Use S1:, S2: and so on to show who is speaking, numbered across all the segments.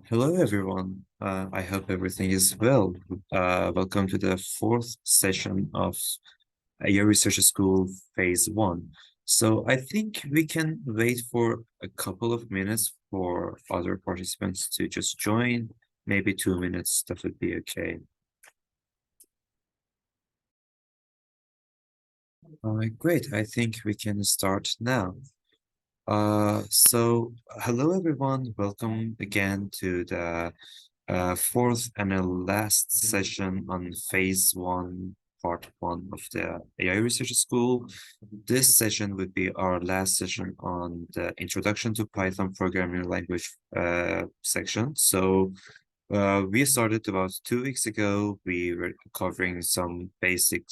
S1: Hello, everyone. I hope everything is well. Welcome to the fourth session of your research school phase one. So I think we can wait for a couple of minutes for other participants to just join. Maybe 2 minutes, that would be okay. Great. I think we can start now. Hello, everyone. Welcome again to the fourth and last session on phase one, part one of the AI Research School. This session would be our last session on the Introduction to Python Programming Language section. We started about 2 weeks ago. We were covering some basic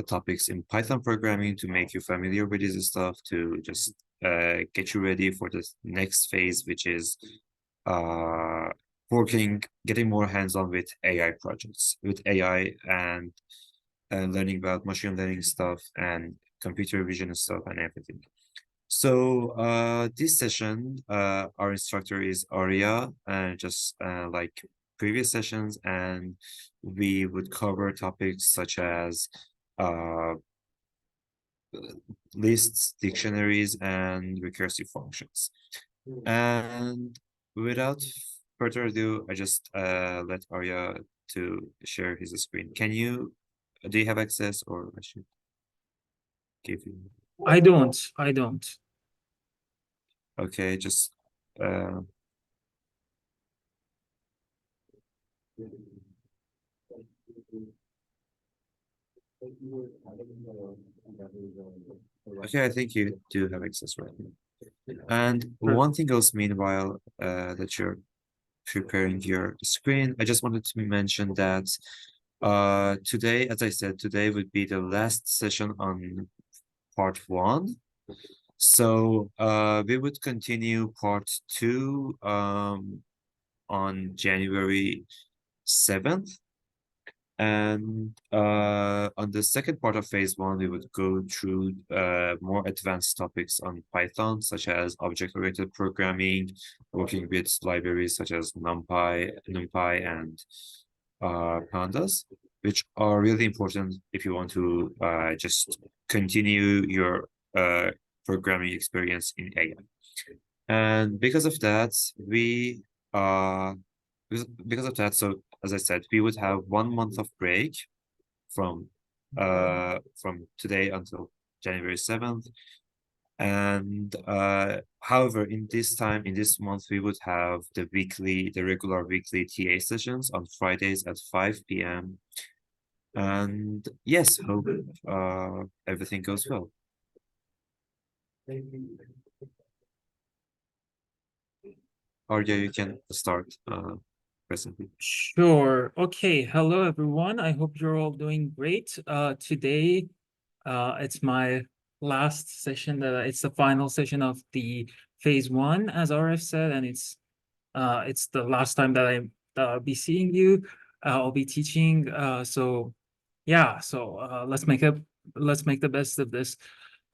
S1: topics in Python programming to make you familiar with this stuff, to just get you ready for the next phase, which is uh, getting more hands-on with AI projects, with AI and learning about machine learning stuff and computer vision stuff and everything. This session, our instructor is Arya, just like previous sessions, and we would cover topics such as uh, lists, dictionaries, and recursive functions. And without further ado, I just let Arya to share his screen. Do you have access, or I should give you?
S2: I don't.
S1: Okay, just uh, okay, I think you do have access right now. And one thing else, meanwhile, that you're preparing your screen, I just wanted to mention that today, as I said, today would be the last session on part one. So we would continue part two on January 7th. And on the second part of phase one, we would go through more advanced topics on Python, such as object-oriented programming, working with libraries such as NumPy and Pandas, which are really important if you want to just continue your programming experience in AI. And because of that, because of that, so as I said, we would have 1 month of break from today until January 7th. And however, in this month, we would have the regular weekly TA sessions on Fridays at 5 p.m. And yes, hope everything goes well. Arya, you can start presently.
S2: Sure. Okay. Hello, everyone. I hope you're all doing great. Today, it's my last session. It's the final session of the phase one, as RF said, and it's the last time that I'll be seeing you. I'll be teaching. Yeah. Let's make the best of this.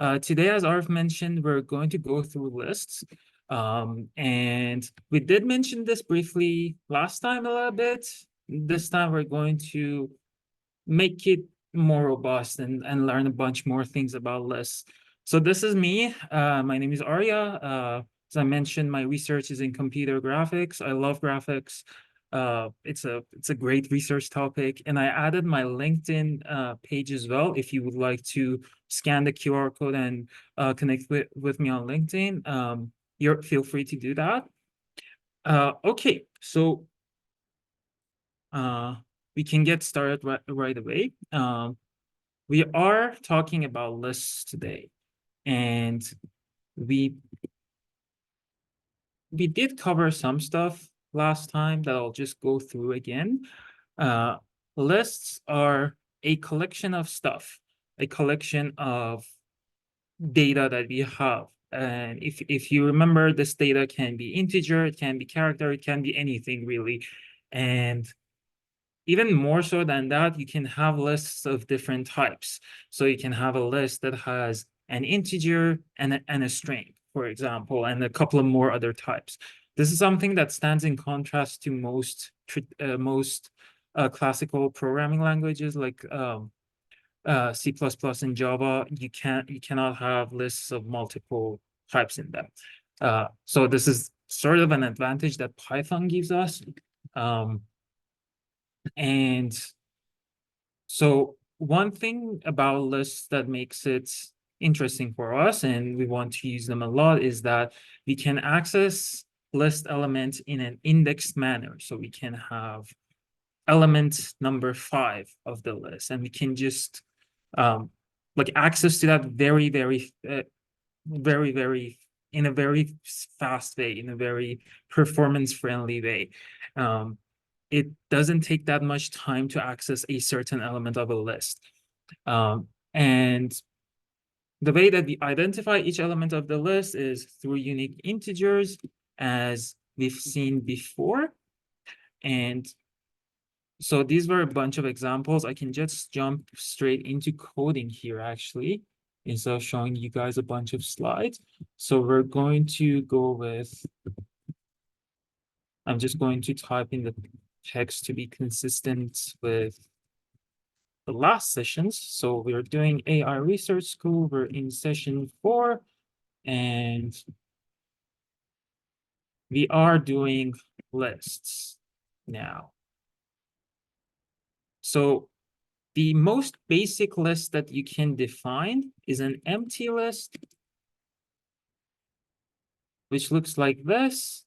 S2: Today, as Arf mentioned, we're going to go through lists. And we did mention this briefly last time a little bit. This time we're going to make it more robust and learn a bunch more things about lists. So this is me. My name is Arya. As I mentioned, my research is in computer graphics. I love graphics. It's a great research topic, and I added my LinkedIn page as well. If you would like to scan the QR code and connect with me on LinkedIn, feel free to do that. Okay, so we can get started right away. We are talking about lists today, and we did cover some stuff last time that I'll just go through again. Lists are a collection of stuff, a collection of data that we have. And if you remember, this data can be integer, it can be character, it can be anything really. And even more so than that, you can have lists of different types. So you can have a list that has an integer and a string, for example, and a couple of more other types. This is something that stands in contrast to most classical programming languages like C++ and Java. You cannot have lists of multiple types in them. So this is sort of an advantage that Python gives us. And so one thing about lists that makes it interesting for us, and we want to use them a lot, is that we can access list elements in an indexed manner. So we can have element number 5 of the list, and we can just like access to that very in a very fast way, in a very performance friendly way. It doesn't take that much time to access a certain element of a list. And the way that we identify each element of the list is through unique integers, as we've seen before. And so these were a bunch of examples. I can just jump straight into coding here, actually, instead of showing you guys a bunch of slides. So we're going to go with, I'm just going to type in the text to be consistent with the last sessions. So we're doing AI Research School. We're in session 4, and we are doing lists now. So the most basic list that you can define is an empty list, which looks like this.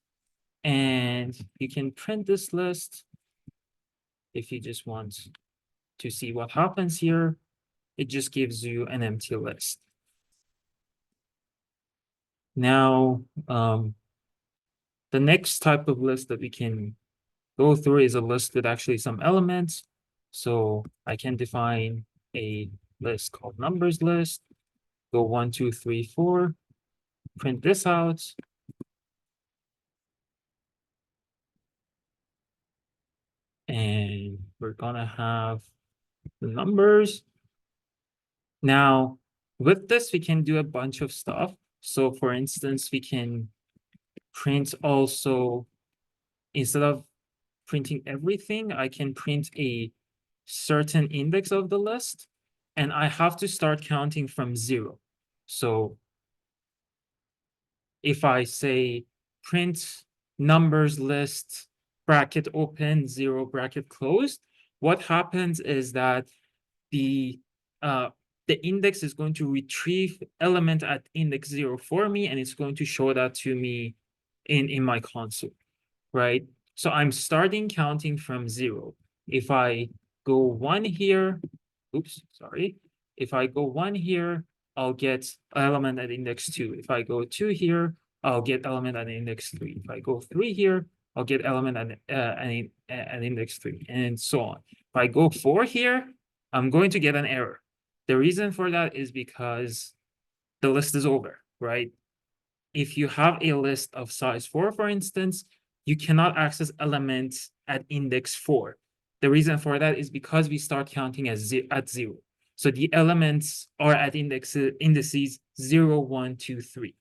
S2: And you can print this list if you just want to see what happens here. It just gives you an empty list. Now, the next type of list that we can go through is a list with actually some elements. So I can define a list called numbers list, go 1, 2, 3, 4, print this out. And we're gonna have the numbers. Now, with this, we can do a bunch of stuff. So for instance, we can print also, instead of printing everything, I can print a certain index of the list, and I have to start counting from 0. So if I say print numbers list, bracket open, 0, bracket closed, what happens is that the index is going to retrieve element at index 0 for me, and it's going to show that to me in my console, right? So I'm starting counting from 0. If I go 1 here, oops, sorry. If I go 1 here, I'll get element at index 2. If I go 2 here, I'll get element at index 3. If I go 3 here, I'll get element at index 3, and so on. If I go 4 here, I'm going to get an error. The reason for that is because the list is over, right? If you have a list of size 4, for instance, you cannot access elements at index 4. The reason for that is because we start counting at 0. So the elements are at indices 0, 1, 2, 3.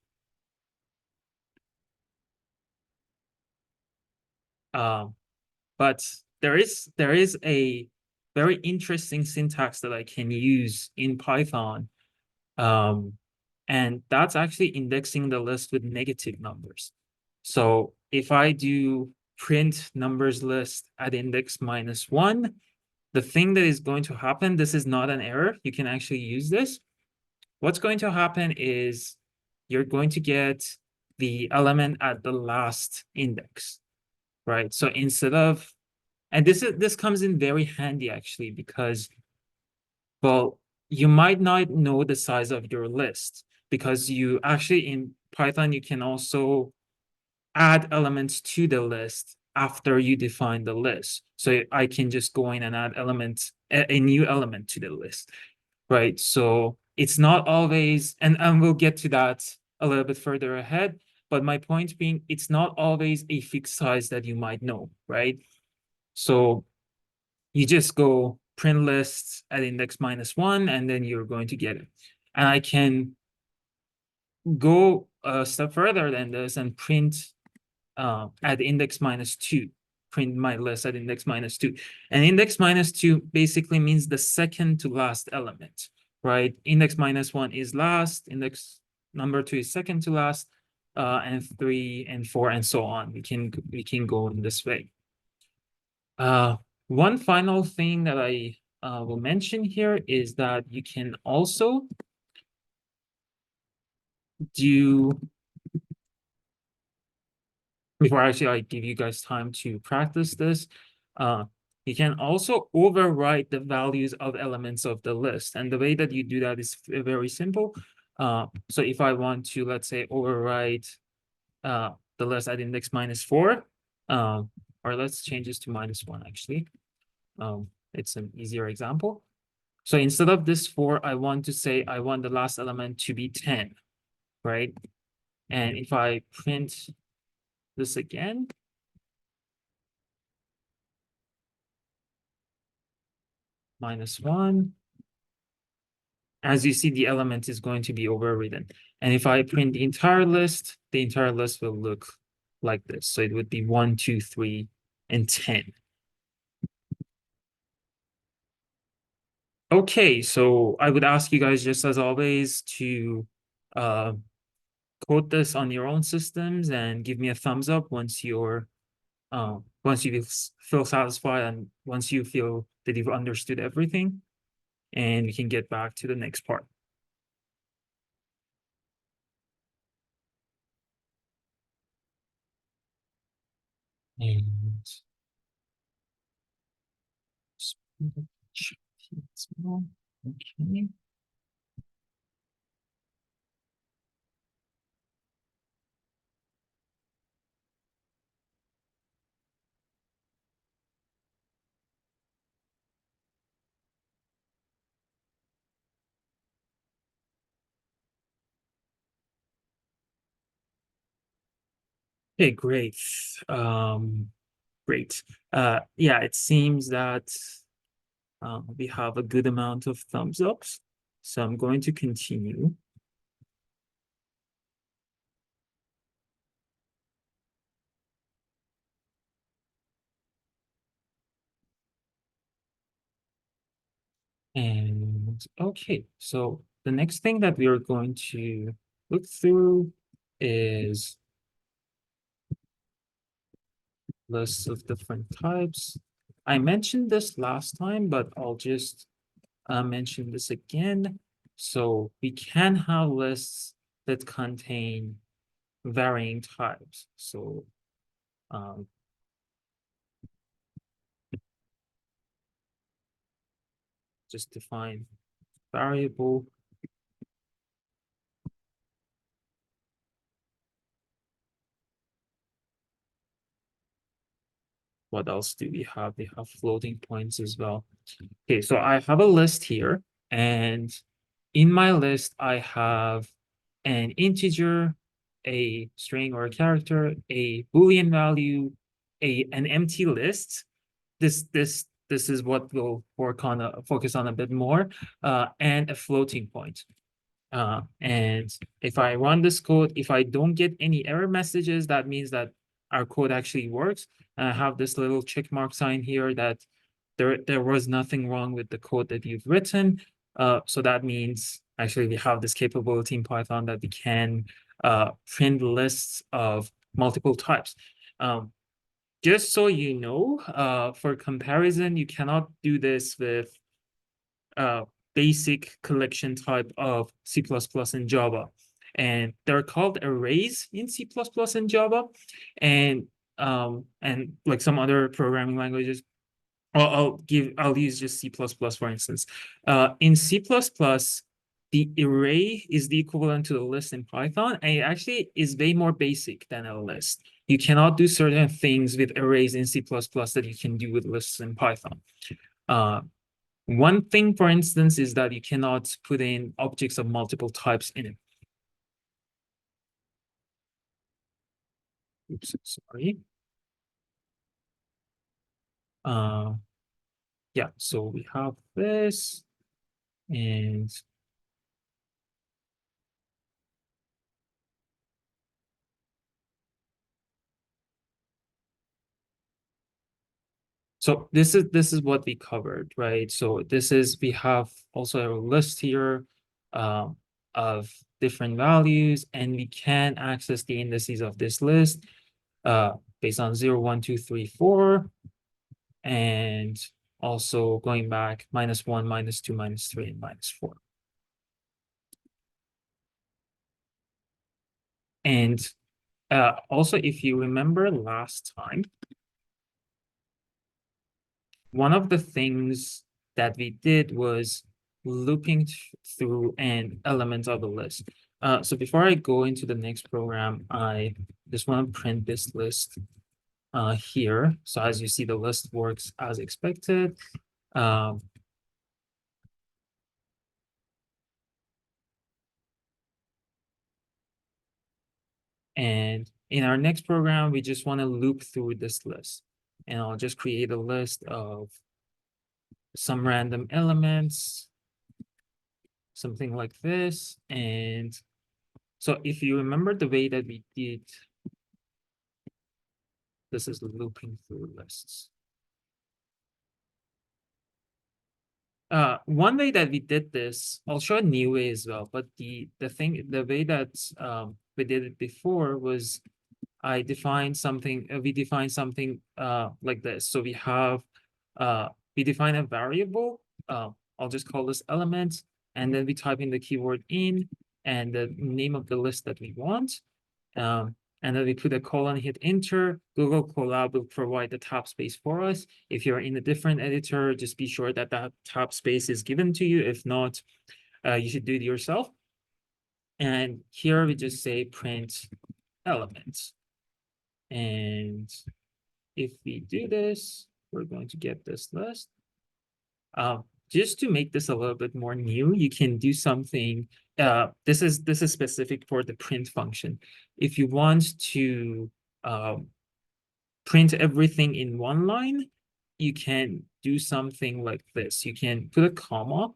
S2: But there is a very interesting syntax that I can use in Python. And that's actually indexing the list with negative numbers. So if I do print numbers list at index -1, the thing that is going to happen, this is not an error. You can actually use this. What's going to happen is you're going to get the element at the last index, right? So instead of, and this comes in very handy actually, because, well, you might not know the size of your list, because you actually in Python, you can also add elements to the list after you define the list. So I can just go in and add a new element to the list, right? So it's not always, and we'll get to that a little bit further ahead, but my point being, it's not always a fixed size that you might know, right? So you just go print lists at index -1, and then you're going to get it. And I can go a step further than this and print at index -2, print my list at index -2. And index -2 basically means the second to last element, right? Index -1 is last, index number 2 is second to last, and 3 and 4 and so on. We can go in this way. One final thing that I will mention here is that you can also do, before actually I give you guys time to practice this, you can also overwrite the values of elements of the list. And the way that you do that is very simple. So if I want to, let's say, overwrite the list at index -4, or let's change this to -1 actually. It's an easier example. So instead of this 4, I want to say I want the last element to be 10, right? And if I print this again, -1, as you see, the element is going to be overridden. And if I print the entire list will look like this. So it would be 1, 2, 3, and 10. Okay, so I would ask you guys, just as always, to code this on your own systems and give me a thumbs up once once you feel satisfied and once you feel that you've understood everything, and we can get back to the next part. And okay. Okay, great. Great. Yeah, it seems that we have a good amount of thumbs ups. So I'm going to continue. And okay, so the next thing that we are going to look through is lists of different types. I mentioned this last time, but I'll just mention this again. So we can have lists that contain varying types. So just define variable. What else do we have? We have floating points as well. Okay, so I have a list here, and in my list, I have an integer, a string or a character, a Boolean value, an empty list. This is what we'll focus on a bit more, and a floating point. And if I run this code, if I don't get any error messages, that means that our code actually works. And I have this little check mark sign here that there was nothing wrong with the code that you've written. So that means actually we have this capability in Python that we can print lists of multiple types. Just so you know, for comparison, you cannot do this with basic collection type of C++ and Java. And they're called arrays in C++ and Java. And like some other programming languages, I'll use just C++ for instance. In C++, the array is the equivalent to the list in Python, and it actually is way more basic than a list. You cannot do certain things with arrays in C++ that you can do with lists in Python. One thing, for instance, is that you cannot put in objects of multiple types in it. Oops, sorry. Yeah, so we have this, and So this is what we covered, right? So we have also a list here um, of different values, and we can access the indices of this list uh, based on 0, 1, 2, 3, 4, and also going back -1, -2, -3, and -4. And also, if you remember last time, one of the things that we did was looping through an element of a list. So before I go into the next program, I just want to print this list here. So as you see, the list works as expected. Um, and in our next program, we just want to loop through this list. And I'll just create a list of some random elements, something like this. And so if you remember the way that we did, this is looping through lists. One way that we did this, I'll show a new way as well, but the way that we did it before was we defined something like this. So we define a variable, I'll just call this element, and then we type in the keyword in and the name of the list that we want. And then we put a colon, hit enter. Google Colab will provide the tab space for us. If you're in a different editor, just be sure that that tab space is given to you. If not, you should do it yourself. And here we just say print elements. And if we do this, we're going to get this list. Just to make this a little bit more new, you can do something. This is specific for the print function. If you want to print everything in one line, you can do something like this. You can put a comma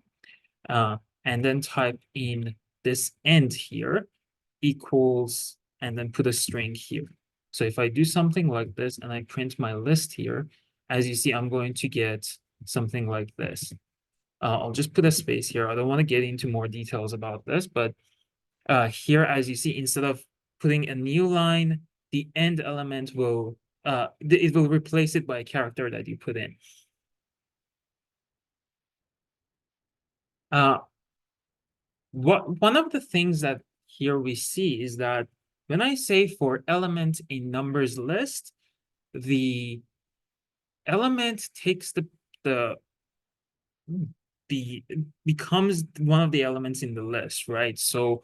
S2: and then type in this end here equals, and then put a string here. So if I do something like this and I print my list here, as you see, I'm going to get something like this. I'll just put a space here. I don't want to get into more details about this, but here, as you see, instead of putting a new line, the end element will it will replace it by a character that you put in. One of the things that here we see is that when I say for element in numbers list, the element takes the becomes one of the elements in the list, right? So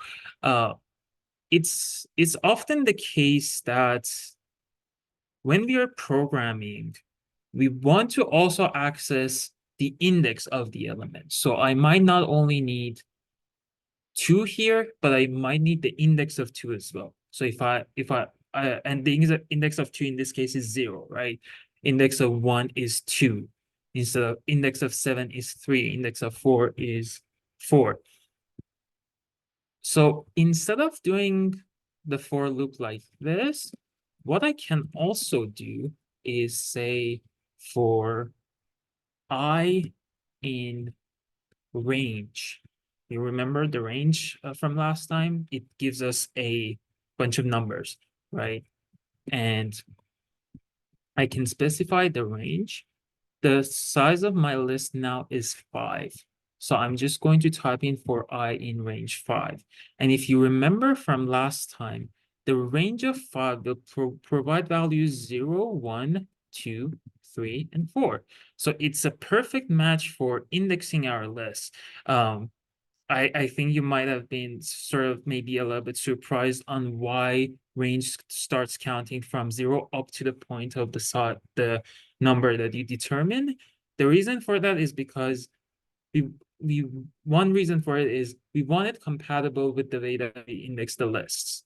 S2: it's often the case that when we are programming, we want to also access the index of the element. So I might not only need 2 here, but I might need the index of 2 as well. So if I and the index of 2 in this case is 0, right? Index of 1 is 2. Instead of index of 7 is 3. Index of 4 is 4. So instead of doing the for loop like this, what I can also do is say for I in range. You remember the range from last time? It gives us a bunch of numbers, right? And I can specify the range. The size of my list now is 5. So I'm just going to type in for I in range 5. And if you remember from last time, the range of 5 will provide values 0, 1, 2, 3, and 4. So it's a perfect match for indexing our list. I think you might have been sort of maybe a little bit surprised on why range starts counting from 0 up to the point of the number that you determine. The reason for that is because we one reason for it is we want it compatible with the way that we index the lists.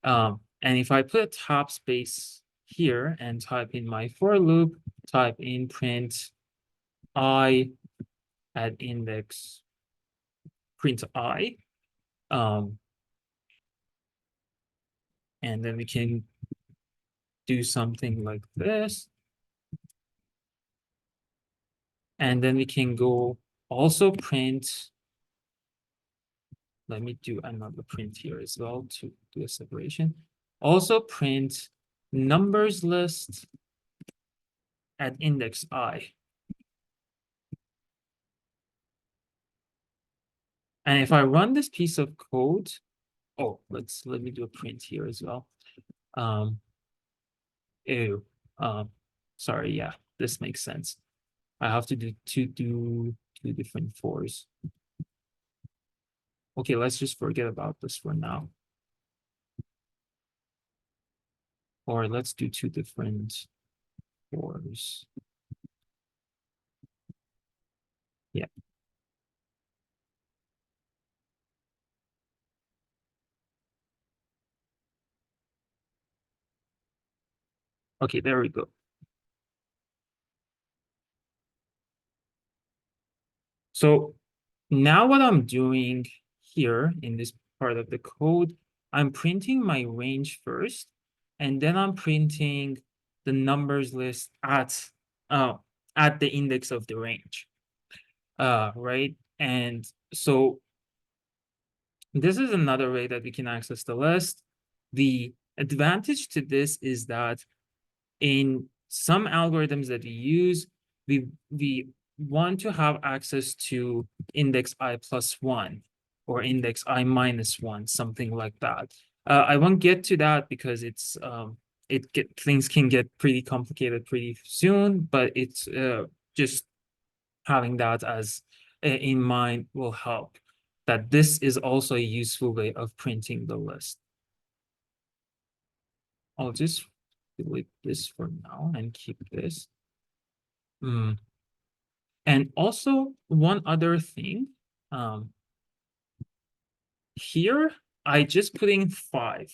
S2: And if I put a top space here and type in my for loop, type in print I at index print I, and then we can do something like this. And then we can go also print. Let me do another print here as well to do a separation. Also print numbers list at index I. And if I run this piece of code, oh, let me do a print here as well. Ew. Sorry, yeah, this makes sense. I have to do two different fors. Okay, let's just forget about this for now. Or let's do two different fors. Yeah. Okay, there we go. So now what I'm doing here in this part of the code, I'm printing my range first, and then I'm printing the numbers list at the index of the range. Right? And so this is another way that we can access the list. The advantage to this is that in some algorithms that we use, we want to have access to index I+1 or index I-1, something like that. I won't get to that because things can get pretty complicated pretty soon, but it's just having that as in mind will help. That this is also a useful way of printing the list. I'll just delete this for now and keep this. And also one other thing, here I just put in 5,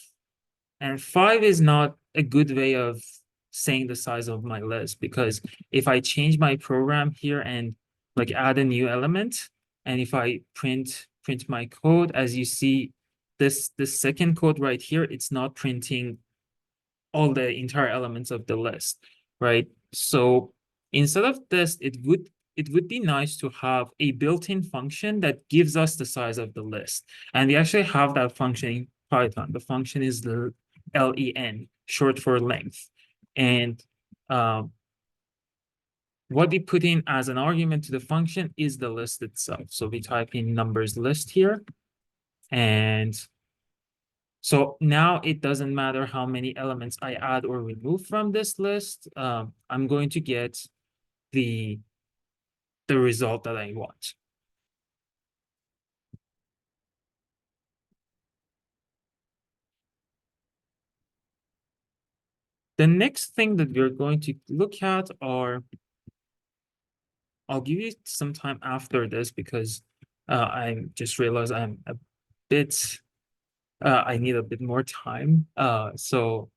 S2: and 5 is not a good way of saying the size of my list, because if I change my program here and like add a new element, and if I print my code, as you see, this second code right here, it's not printing all the entire elements of the list, right? So instead of this, it would be nice to have a built-in function that gives us the size of the list. And we actually have that function in Python. The function is the len, short for length. And what we put in as an argument to the function is the list itself. So we type in numbers list here. And so now it doesn't matter how many elements I add or remove from this list. I'm going to get the result that I want. The next thing that we're going to look at are, I'll give you some time after this because I just realized I'm a bit, I need a bit more time. So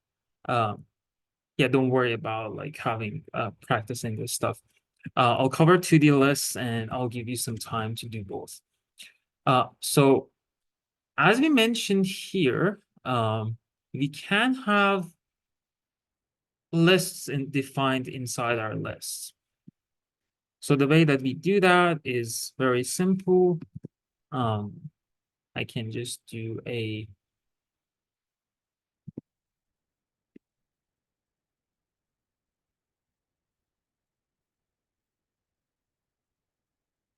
S2: yeah, don't worry about like having practicing this stuff. I'll cover 2D lists and I'll give you some time to do both. So as we mentioned here, we can have lists defined inside our lists. So the way that we do that is very simple. I can just do a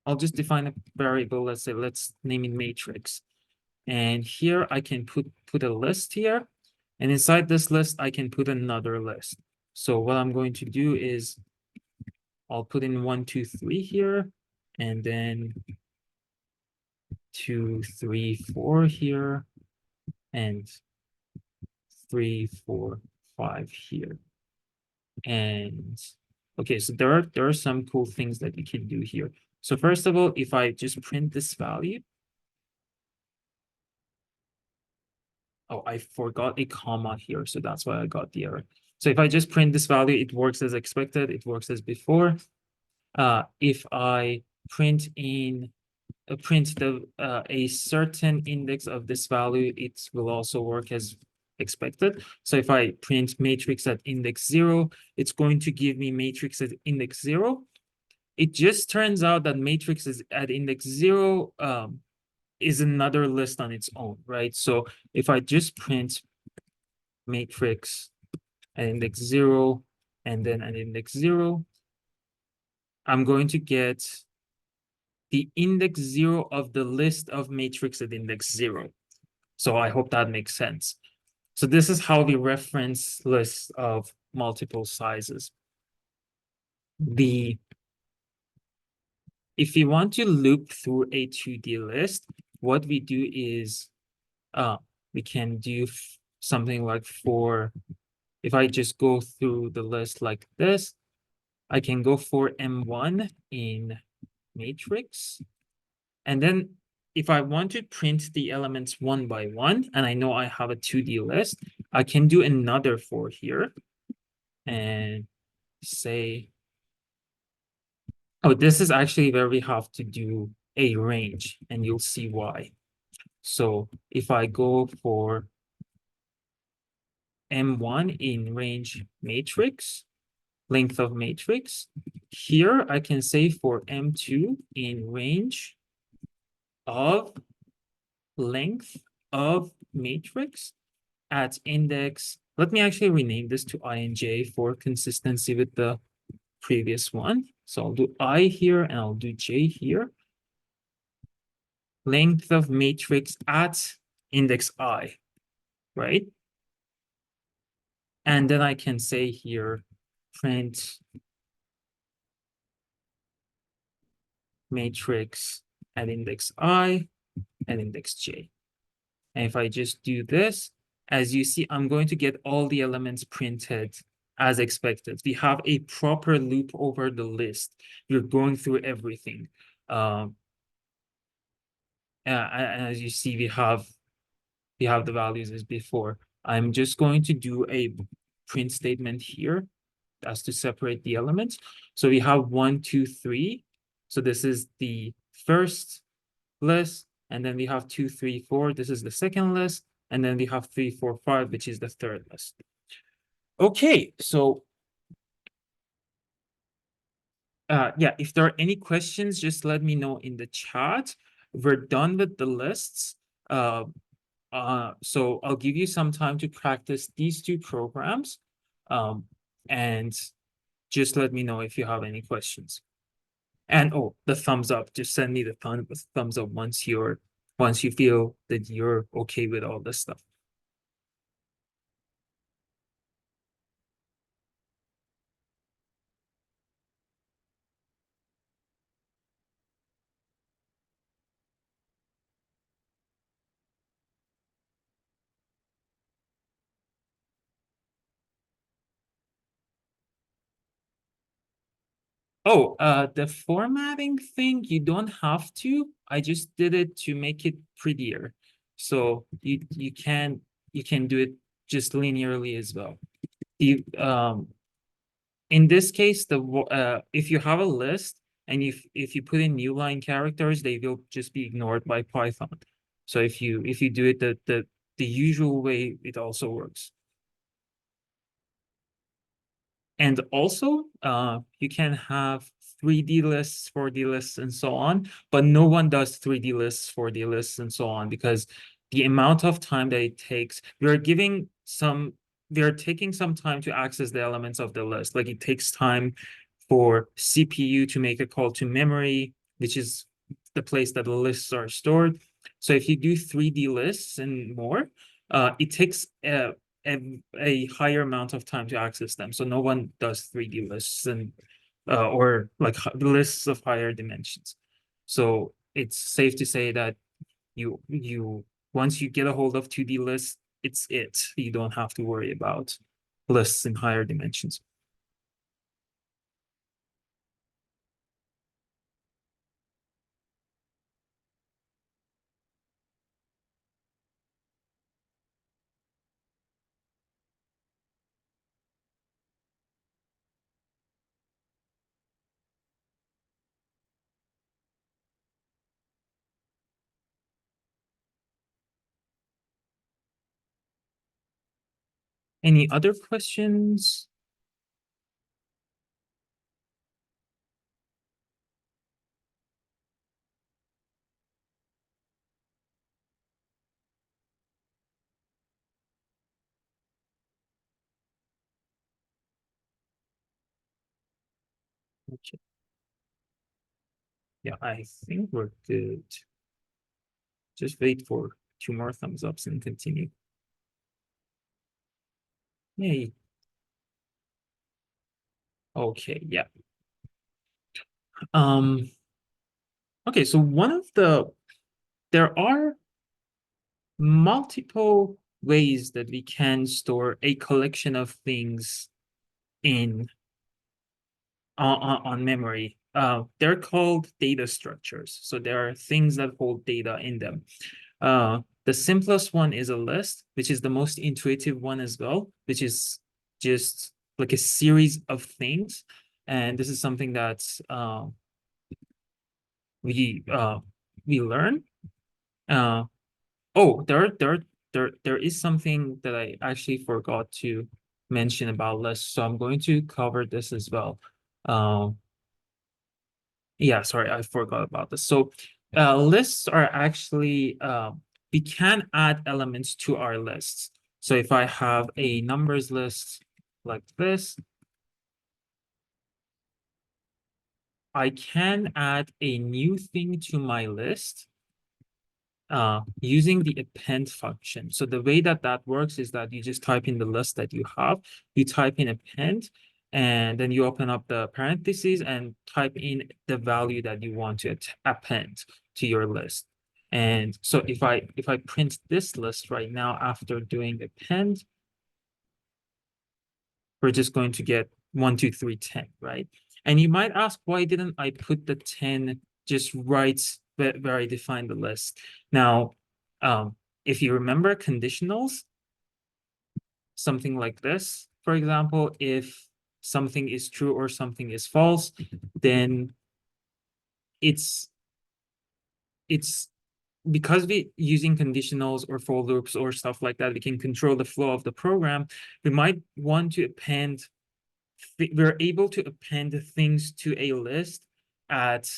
S2: I'll just define a variable. Let's say, let's name it matrix. And here I can put a list here. And inside this list, I can put another list. So what I'm going to do is I'll put in 1, 2, 3 here, and then 2, 3, 4 here, and 3, 4, 5 here. And okay, so there are some cool things that you can do here. So first of all, if I just print this value, oh, I forgot a comma here, so that's why I got the error. So if I just print this value, it works as expected, it works as before. If I print a certain index of this value, it will also work as expected. So if I print matrix at index 0, it's going to give me matrix at index 0. it just turns out that matrix is at index 0 is another list on its own, right? So if I just print matrix at index 0 and then at index 0, I'm going to get the index 0 of the list of matrix at index 0. So I hope that makes sense. So this is how we reference lists of multiple sizes. If you want to loop through a 2D list, what we do is we can do something like if I just go through the list like this, I can go for M1 in matrix. And then if I want to print the elements one by one, and I know I have a 2D list, I can do another for here and say, oh, this is actually where we have to do a range, and you'll see why. So if I go for M1 in range matrix, length of matrix, here I can say for M2 in range of length of matrix at index. Let me actually rename this to I and J for consistency with the previous one. So I'll do I here and I'll do J here. Length of matrix at index I, right? And then I can say here, print matrix at index I and index J. And if I just do this, as you see, I'm going to get all the elements printed as expected. We have a proper loop over the list. You're going through everything. And as you see, we have the values as before. I'm just going to do a print statement here as to separate the elements. So we have 1, 2, 3. So this is the first list, and then we have 2, 3, 4. This is the second list, and then we have 3, 4, 5, which is the third list. Okay, so yeah, if there are any questions, just let me know in the chat. We're done with the lists. So I'll give you some time to practice these two programs, and just let me know if you have any questions. And oh, the thumbs up, just send me the thumbs up once you feel that you're okay with all this stuff. Oh, the formatting thing, you don't have to. I just did it to make it prettier. So you can do it just linearly as well. In this case, if you have a list and if you put in new line characters, they will just be ignored by Python. So if you do it the usual way, it also works. And also, you can have 3D lists, 4D lists, and so on, but no one does 3D lists, 4D lists, and so on, because the amount of time that it takes, they're taking some time to access the elements of the list. Like it takes time for CPU to make a call to memory, which is the place that the lists are stored. So if you do 3D lists and more, it takes a higher amount of time to access them. So no one does 3D lists and or like lists of higher dimensions. So it's safe to say that you once you get a hold of 2D lists, it's it. You don't have to worry about lists in higher dimensions. Any other questions? Okay. Yeah, I think we're good. Just wait for 2 more thumbs ups and continue. Yay. Okay, yeah. Okay, so there are multiple ways that we can store a collection of things in on memory. They're called data structures. So there are things that hold data in them. The simplest one is a list, which is the most intuitive one as well, which is just like a series of things. And this is something that we learn. Oh, there is something that I actually forgot to mention about lists, so I'm going to cover this as well. Yeah, sorry, I forgot about this. So lists are actually we can add elements to our lists. So if I have a numbers list like this, I can add a new thing to my list using the append function. So the way that that works is that you just type in the list that you have, you type in append, and then you open up the parentheses and type in the value that you want to append to your list. And so if I print this list right now after doing append, we're just going to get 1, 2, 3, 10, right? And you might ask, why didn't I put the 10 just right where I defined the list? Now, if you remember conditionals, something like this, for example, if something is true or something is false, then it's because we using conditionals or for loops or stuff like that, we can control the flow of the program. We might want to append we're able to append things to a list at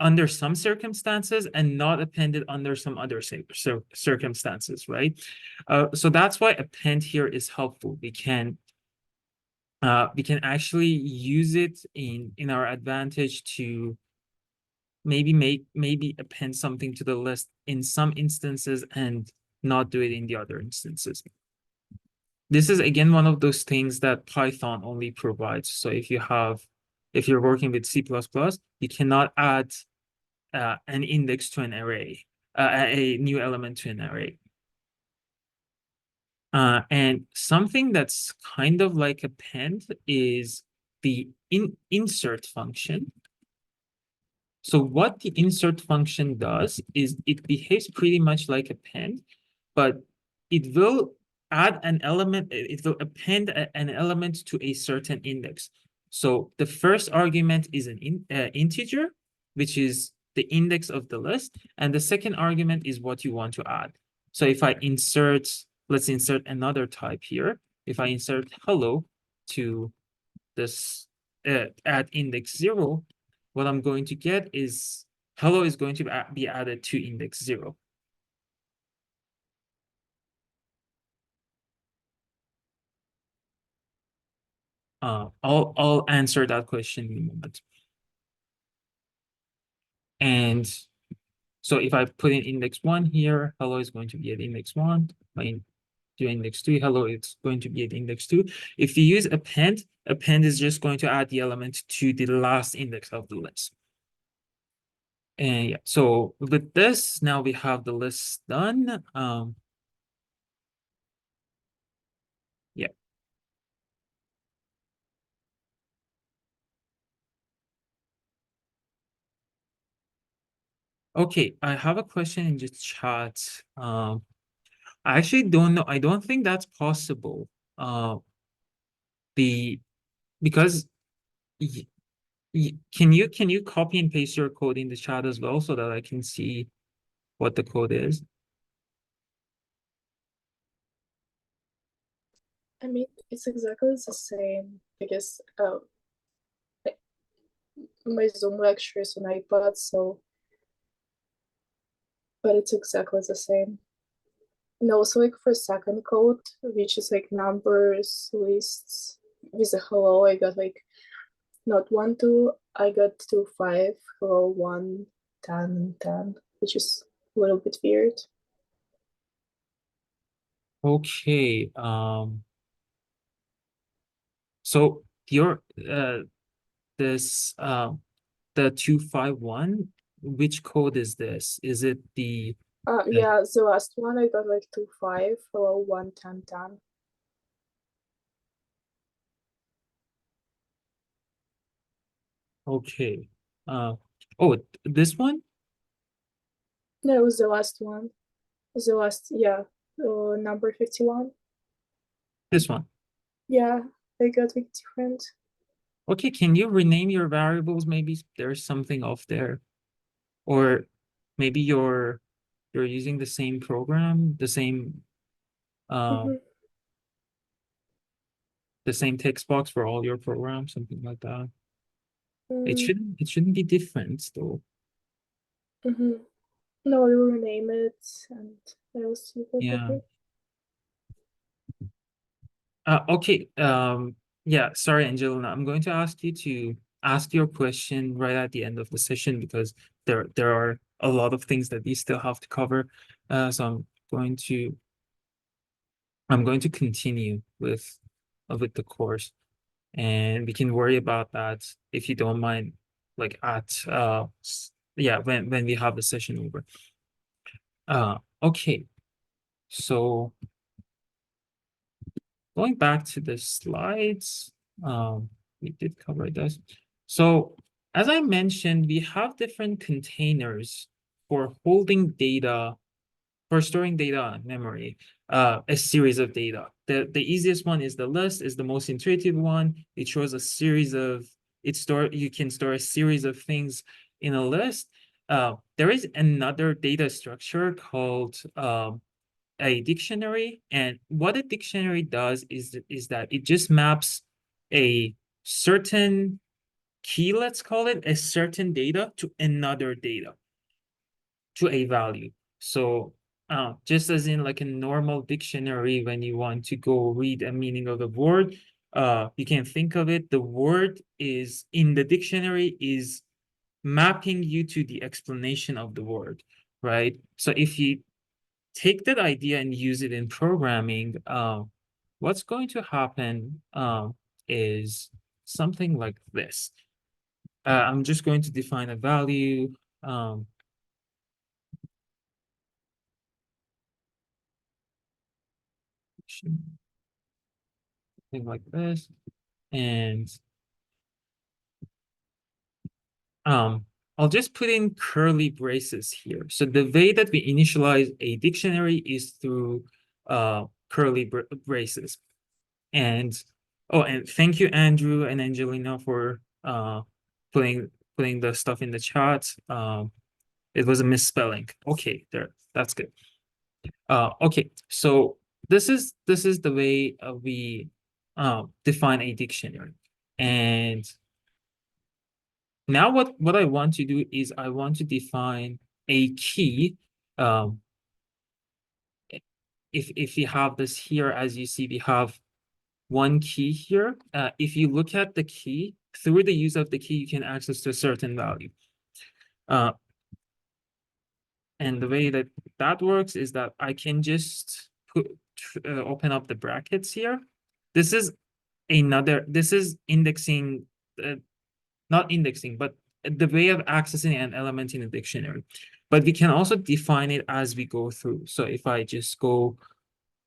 S2: under some circumstances and not appended under some other circumstances, right? So that's why append here is helpful. We can actually use it in our advantage to maybe append something to the list in some instances and not do it in the other instances. This is again one of those things that Python only provides. So if you're working with C++, you cannot add an index to an array, a new element to an array. And something that's kind of like append is the insert function. So what the insert function does is it behaves pretty much like append, but it will add an element, it will append an element to a certain index. So the first argument is an integer, which is the index of the list, and the second argument is what you want to add. So if I insert, let's insert another type here. If I insert hello to this at index 0, what I'm going to get is hello is going to be added to index 0. I'll answer that question in a moment. And so if I put in index 1 here, hello is going to be at index 1. If I do index 2, hello it's going to be at index 2. If you use append is just going to add the element to the last index of the list. And yeah, so with this, now we have the list done. Yeah. Okay, I have a question in the chat. I actually don't know. I don't think that's possible. The because can you copy and paste your code in the chat as well so that I can see what the code is?
S3: I mean, it's exactly the same because my Zoom lecture is on iPad, so but it's exactly the same. And also like for second code, which is like numbers, lists with a hello, I got like not 1, 2, I got to 5, hello, 1, 10, 10, which is a little bit weird.
S2: Okay. So your this the 251, which code is this? Is it the
S3: Yeah, the last one I got like 2, 5, hello, 1, 10, 10.
S2: okay? Oh, this one?
S3: No, it was the last one. The last, yeah, number 51.
S2: This one.
S3: Yeah, they got like different.
S2: Okay, can you rename your variables? Maybe there's something off there. Or maybe you're using the same program, the same
S3: Mhm.
S2: the same text box for all your programs, something like that. It
S3: Mm,
S2: shouldn't be different though.
S3: mhm. No, I will rename it and I will see if I
S2: Yeah.
S3: have it.
S2: Okay. Yeah, sorry, Angelina. I'm going to ask you to ask your question right at the end of the session because there are a lot of things that we still have to cover. So I'm going to continue with the course, and we can worry about that if you don't mind, like at yeah, when we have the session over. Okay. So going back to the slides, we did cover this. So as I mentioned, we have different containers for holding data, for storing data in memory, a series of data. The easiest one is the list, is the most intuitive one. It shows a series of, you can store a series of things in a list. There is another data structure called a dictionary, and what a dictionary does is that it just maps a certain key, let's call it, a certain data to another data, to a value. So just as in like a normal dictionary, when you want to go read a meaning of the word, you can think of it, the word is in the dictionary is mapping you to the explanation of the word, right? So if you take that idea and use it in programming, what's going to happen is something like this. I'm just going to define a value. Something like this. And I'll just put in curly braces here. So the way that we initialize a dictionary is through curly braces. And oh, and thank you, Andrew and Angelina, for putting the stuff in the chat. It was a misspelling. Okay, there, that's good. Okay, so this is the way we define a dictionary. And now what I want to do is I want to define a key. If you have this here, as you see, we have one key here. If you look at the key, through the use of the key, you can access to a certain value. And the way that that works is that I can just open up the brackets here. This is indexing, not indexing, but the way of accessing an element in a dictionary. But we can also define it as we go through. So if I just go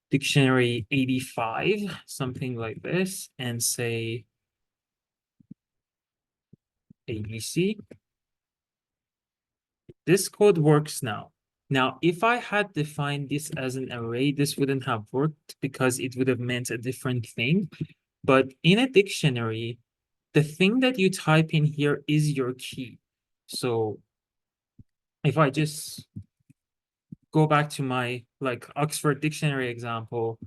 S2: dictionary 85, something like this, and say ABC, this code works now. Now, if I had defined this as an array, this wouldn't have worked because it would have meant a different thing. But in a dictionary, the thing that you type in here is your key. So if I just go back to my like Oxford Dictionary example,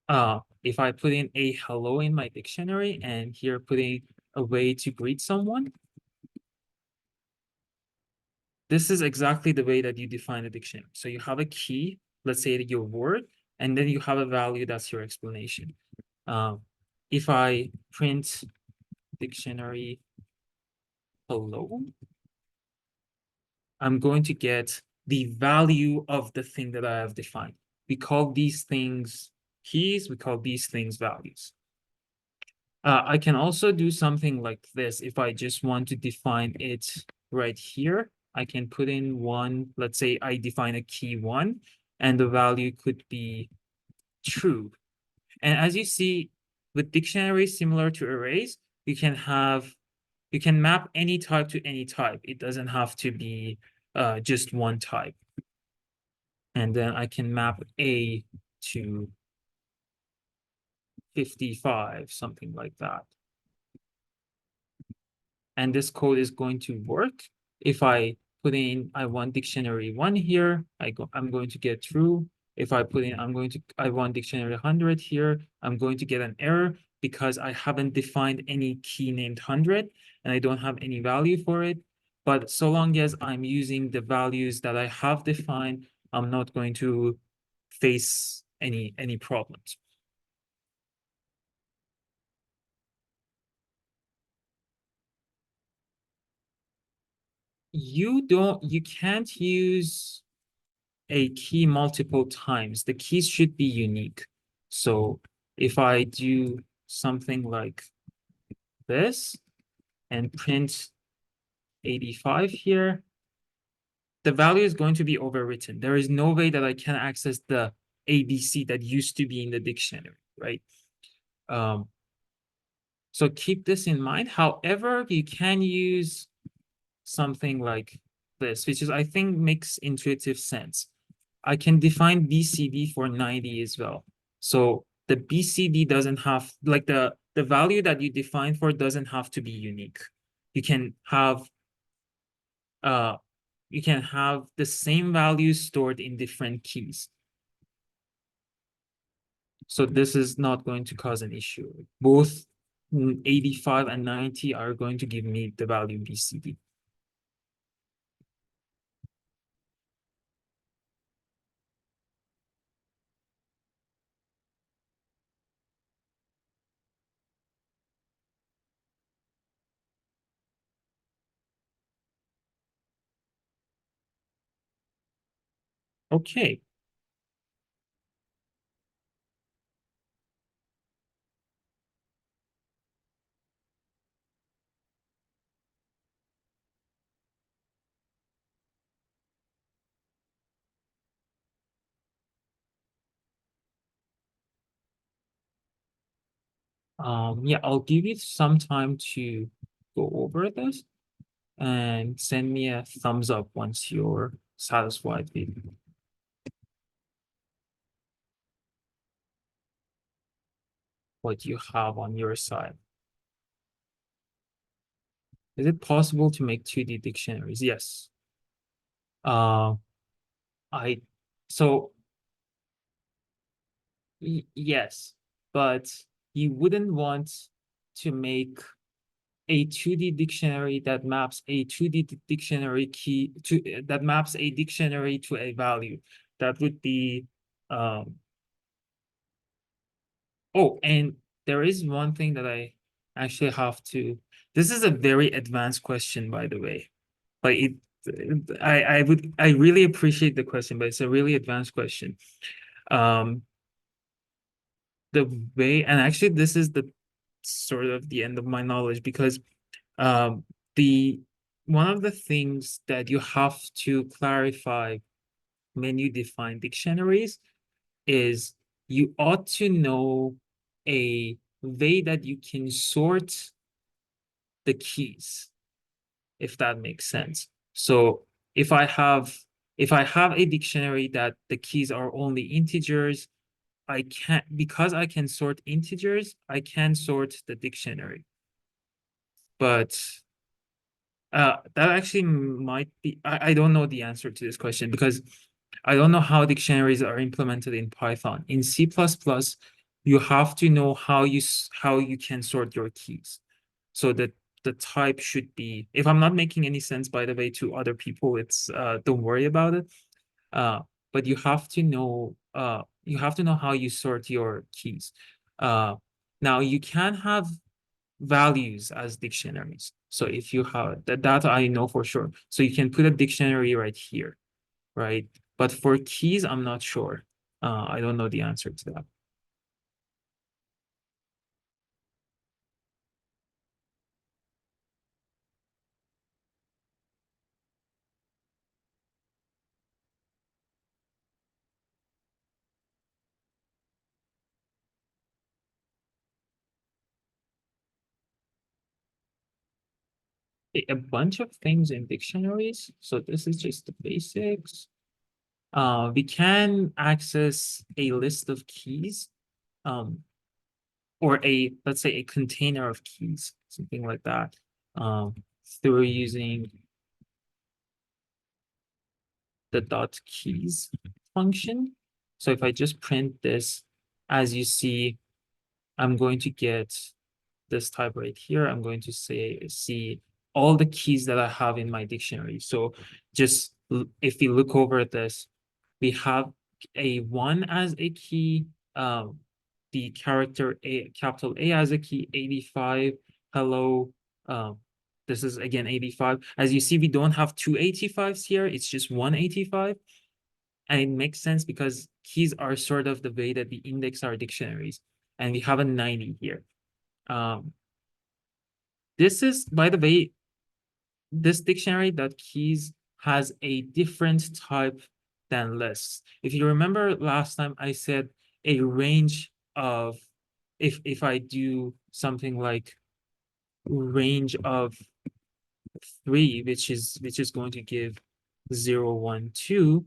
S2: if I put in a hello in my dictionary and here putting a way to greet someone, this is exactly the way that you define a dictionary. So you have a key, let's say your word, and then you have a value that's your explanation. If I print dictionary hello, I'm going to get the value of the thing that I have defined. We call these things keys, we call these things values. I can also do something like this. If I just want to define it right here, I can put in one, let's say I define a key 1, and the value could be true. And as you see, with dictionaries similar to arrays, you can map any type to any type. It doesn't have to be just one type. And then I can map A to 55, something like that. And this code is going to work. If I put in, I want dictionary 1 here, I'm going to get true. If I put in, I want dictionary 100 here, I'm going to get an error because I haven't defined any key named 100 and I don't have any value for it. But so long as I'm using the values that I have defined, I'm not going to face any problems. You can't use a key multiple times. The keys should be unique. So if I do something like this and print 85 here, the value is going to be overwritten. There is no way that I can access the ABC that used to be in the dictionary, right? So keep this in mind. However, you can use something like this, which is, I think, makes intuitive sense. I can define BCD for 90 as well. So the BCD doesn't have, like the value that you define for doesn't have to be unique. You can have the same values stored in different keys. So this is not going to cause an issue. Both 85 and 90 are going to give me the value BCD. Okay. Yeah, I'll give you some time to go over this and send me a thumbs up once you're satisfied with what you have on your side. Is it possible to make 2D dictionaries? Yes. So yes, but you wouldn't want to make a 2D dictionary that maps a 2D dictionary key to that maps a dictionary to a value. That would be oh, and there is one thing that I actually have to. This is a very advanced question, by the way. But I really appreciate the question, but it's a really advanced question. The way, and actually this is the sort of the end of my knowledge, because the one of the things that you have to clarify when you define dictionaries is you ought to know a way that you can sort the keys, if that makes sense. So if I have a dictionary that the keys are only integers, I can't, because I can sort integers, I can sort the dictionary. But that actually might be, I don't know the answer to this question because I don't know how dictionaries are implemented in Python. In C++, you have to know how you can sort your keys. So that the type should be, if I'm not making any sense, by the way, to other people, it's don't worry about it. But you have to know how you sort your keys. Now you can have values as dictionaries. So if you have that I know for sure. So you can put a dictionary right here, right? But for keys, I'm not sure. I don't know the answer to that. A bunch of things in dictionaries. So this is just the basics. We can access a list of keys, or let's say a container of keys, something like that, through using the dot keys function. So if I just print this, as you see, I'm going to get this type right here. I'm going to see all the keys that I have in my dictionary. So just if we look over at this, we have a 1 as a key, the character capital A as a key, 85, hello. This is again 85. As you see, we don't have two 85s here. It's just one 85. And it makes sense because keys are sort of the way that we index our dictionaries. And we have a 90 here. This is, by the way, this dictionary.keys has a different type than lists. If you remember last time I said a range of, if I do something like range of 3, which is going to give 0, 1, 2,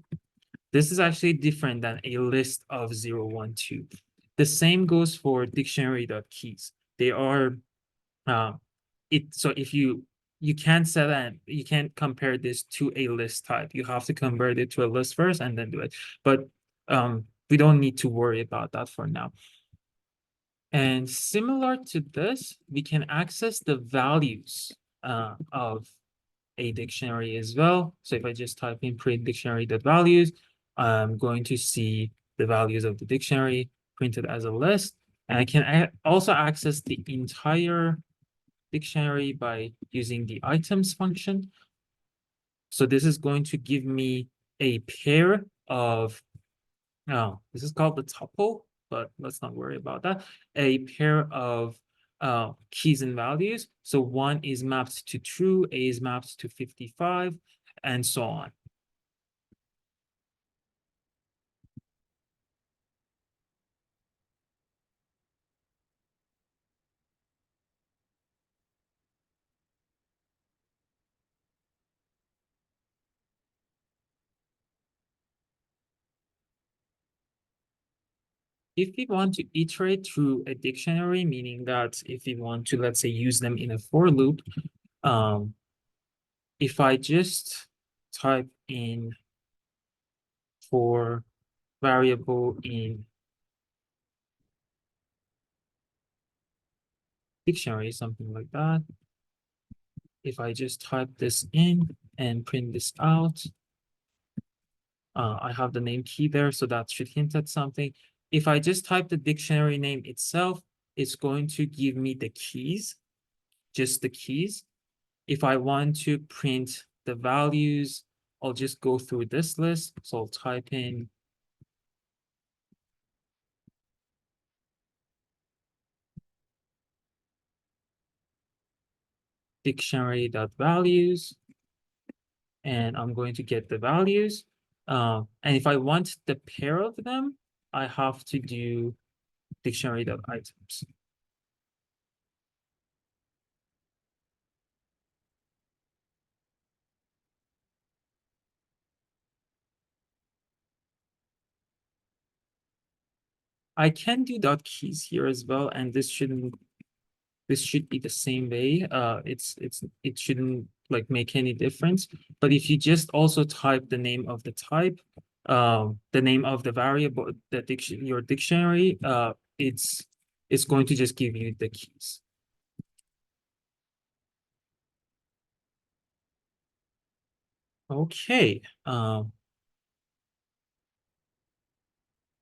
S2: this is actually different than a list of 0, 1, 2. The same goes for dictionary.keys. They are so if you can't set that, you can't compare this to a list type. You have to convert it to a list first and then do it. But we don't need to worry about that for now. And similar to this, we can access the values of a dictionary as well. So if I just type in print dictionary.values, I'm going to see the values of the dictionary printed as a list. And I can also access the entire dictionary by using the items function. So this is going to give me a pair of, this is called the tuple, but let's not worry about that. A pair of keys and values. So 1 is mapped to true, A is mapped to 55, and so on. If we want to iterate through a dictionary, meaning that if we want to, let's say, use them in a for loop, if I just type in for variable in dictionary, something like that. If I just type this in and print this out, I have the name key there, so that should hint at something. If I just type the dictionary name itself, it's going to give me the keys, just the keys. If I want to print the values, I'll just go through this list. So I'll type in dictionary.values, and I'm going to get the values. And if I want the pair of them, I have to do dictionary.items. I can do dot keys here as well, and this should be the same way. It shouldn't like make any difference. But if you just also type the name of the type, the name of the variable, your dictionary, it's going to just give you the keys. Okay.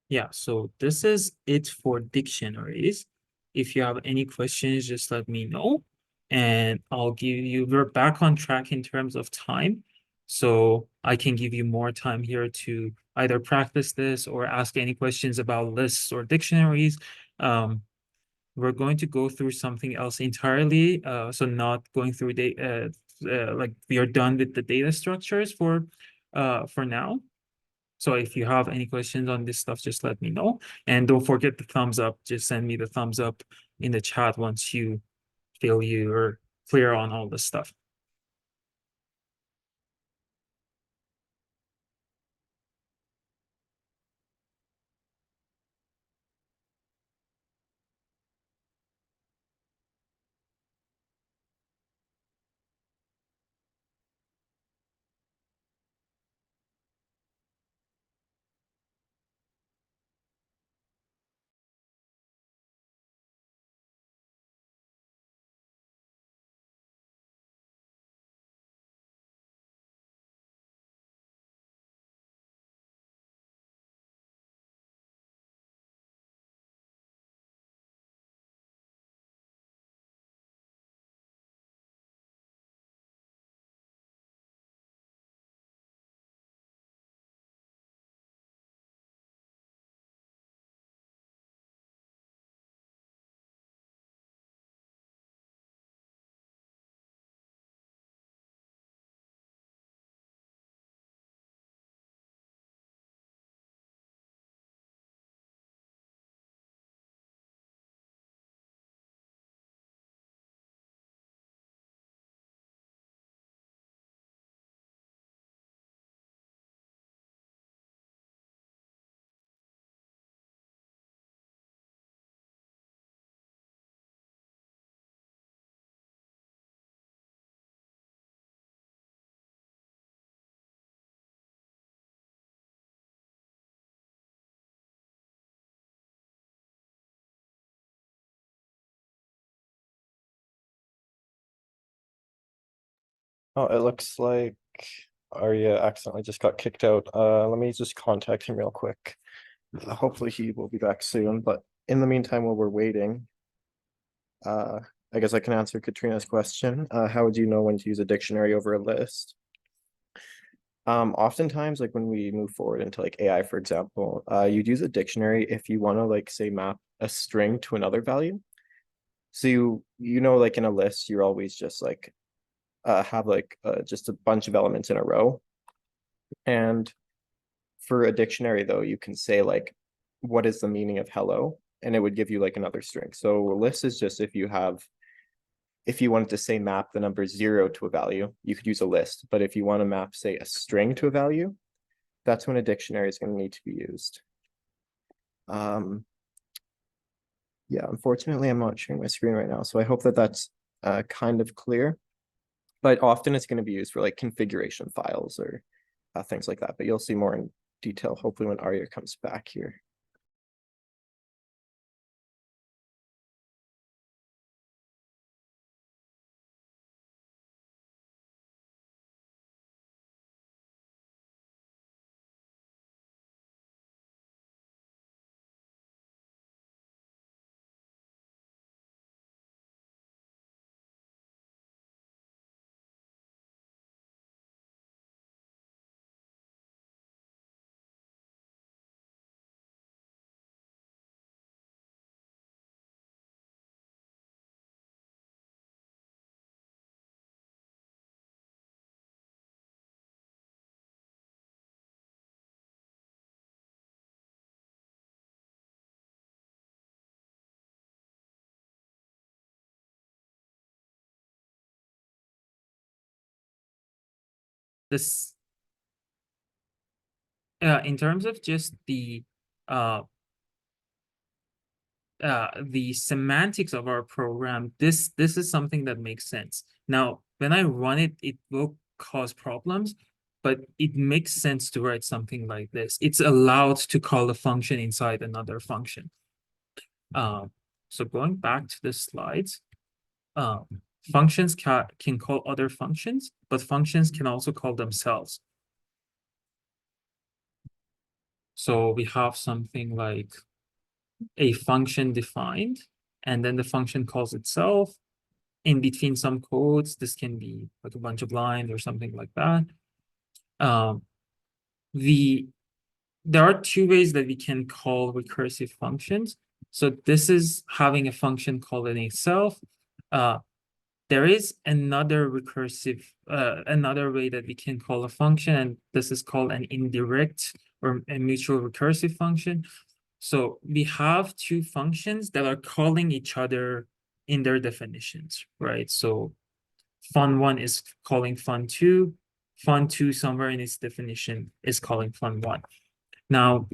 S2: Yeah, so this is it for dictionaries. If you have any questions, just let me know. And we're back on track in terms of time. So I can give you more time here to either practice this or ask any questions about lists or dictionaries. We're going to go through something else entirely. So not going through like we are done with the data structures for now. So if you have any questions on this stuff, just let me know. And don't forget the thumbs up. Just send me the thumbs up in the chat once you feel you're clear on all this stuff.
S4: Oh, it looks like Arya accidentally just got kicked out. Let me just contact him real quick. Hopefully he will be back soon, but in the meantime, while we're waiting, I guess I can answer Katrina's question. How would you know when to use a dictionary over a list? Oftentimes, like when we move forward into like AI, for example, you'd use a dictionary if you want to like say map a string to another value. So you know, like in a list, you're always just like have like just a bunch of elements in a row. And for a dictionary, though, you can say like, what is the meaning of hello? And it would give you like another string. So a list is just if you wanted to say map the number 0 to a value, you could use a list. But if you want to map, say, a string to a value, that's when a dictionary is going to need to be used. Yeah, unfortunately, I'm not sharing my screen right now. So I hope that that's kind of clear. But often it's going to be used for like configuration files or things like that. But you'll see more in detail, hopefully, when Arya comes back here.
S2: This in terms of just the semantics of our program, this is something that makes sense. Now, when I run it, it will cause problems, but it makes sense to write something like this. It's allowed to call a function inside another function. So going back to the slides, functions can call other functions, but functions can also call themselves. So we have something like a function defined, and then the function calls itself. In between some codes, this can be like a bunch of lines or something like that. There are two ways that we can call recursive functions. So this is having a function call it itself. There is another recursive, another way that we can call a function, and this is called an indirect or a mutual recursive function. So we have two functions that are calling each other in their definitions, right? So fun1 is calling fun2, fun2 somewhere in its definition is calling fun1. Now,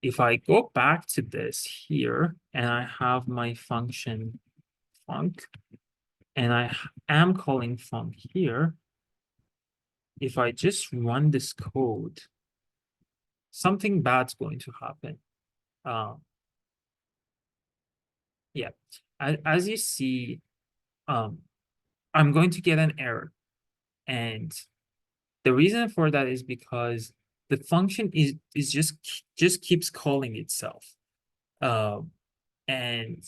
S2: if I go back to this here and I have my function func, and I am calling func here, if I just run this code, something bad's going to happen. Yeah, as you see, I'm going to get an error. And the reason for that is because the function is just keeps calling itself. And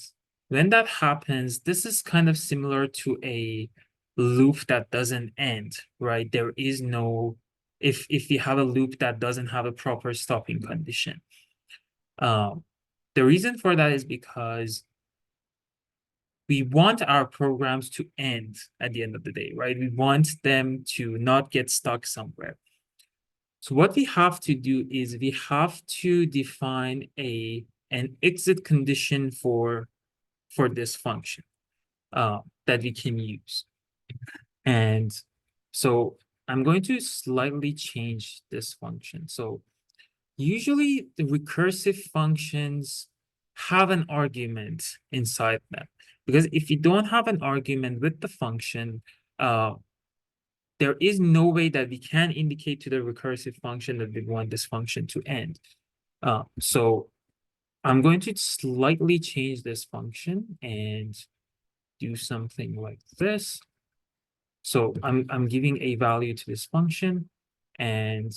S2: when that happens, this is kind of similar to a loop that doesn't end, right? There is no, if you have a loop that doesn't have a proper stopping condition. The reason for that is because we want our programs to end at the end of the day, right? We want them to not get stuck somewhere. So what we have to do is we have to define an exit condition for this function that we can use. And so I'm going to slightly change this function. So usually the recursive functions have an argument inside them, because if you don't have an argument with the function, there is no way that we can indicate to the recursive function that we want this function to end. So I'm going to slightly change this function and do something like this. So I'm giving a value to this function, and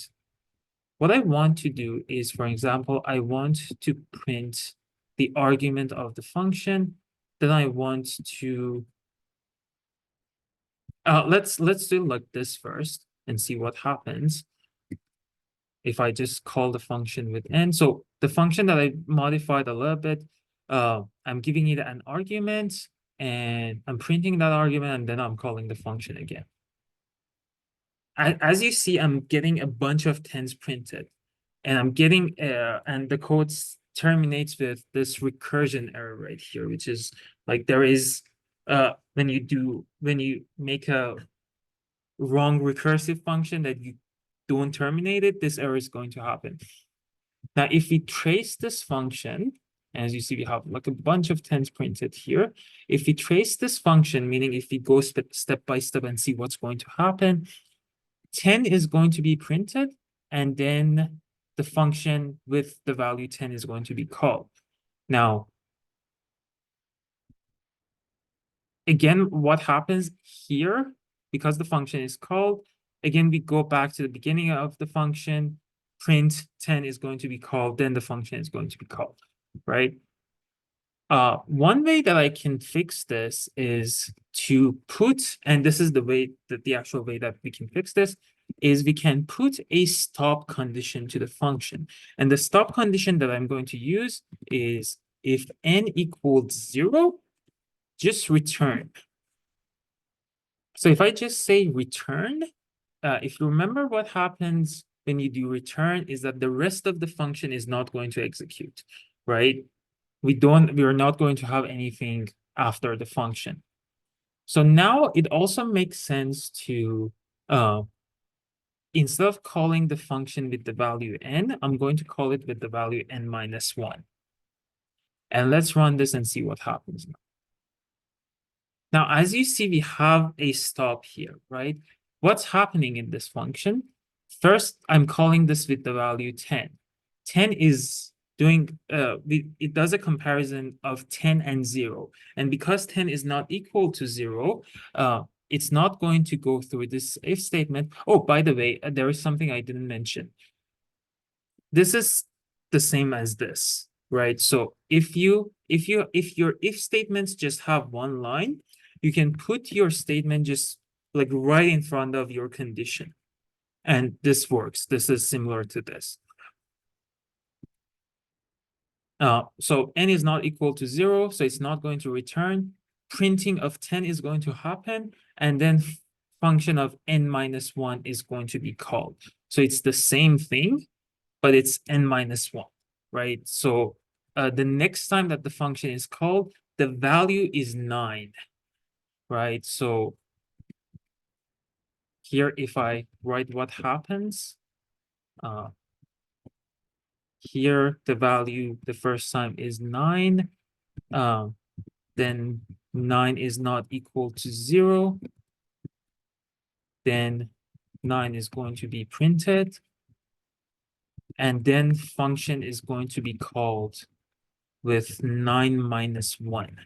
S2: what I want to do is, for example, I want to print the argument of the function. Then I want to let's do like this first and see what happens if I just call the function with n. So the function that I modified a little bit, I'm giving it an argument and I'm printing that argument, and then I'm calling the function again. As you see, I'm getting a bunch of 10s printed, and I'm getting and the code terminates with this recursion error right here, which is like there is when you make a wrong recursive function that you don't terminate it, this error is going to happen. Now, if we trace this function, as you see, we have like a bunch of 10s printed here. If we trace this function, meaning if we go step by step and see what's going to happen, 10 is going to be printed, and then the function with the value 10 is going to be called. Now, again, what happens here, because the function is called, again, we go back to the beginning of the function, print 10 is going to be called, then the function is going to be called, right? One way that I can fix this is to put, and this is the way that the actual way that we can fix this, is we can put a stop condition to the function. And the stop condition that I'm going to use is if n equals 0, just return. So if I just say return, if you remember what happens when you do return is that the rest of the function is not going to execute, right? We are not going to have anything after the function. So now it also makes sense to, instead of calling the function with the value n, I'm going to call it with the value n minus 1. And let's run this and see what happens now. Now, as you see, we have a stop here, right? What's happening in this function? First, I'm calling this with the value 10. 10 is doing, it does a comparison of 10 and 0. And because 10 is not equal to 0, it's not going to go through this if statement. Oh, by the way, there is something I didn't mention. This is the same as this. right? So if your if statements just have one line, you can put your statement just like right in front of your condition. And this works. This is similar to this. So n is not equal to 0, so it's not going to return. Printing of 10 is going to happen, and then function of n minus 1 is going to be called. So it's the same thing, but it's n minus 1, right? So the next time that the function is called, the value is 9, right? So here, if I write what happens, here the value the first time is 9, then 9 is not equal to 0, then 9 is going to be printed, and then function is going to be called with 9 minus 1.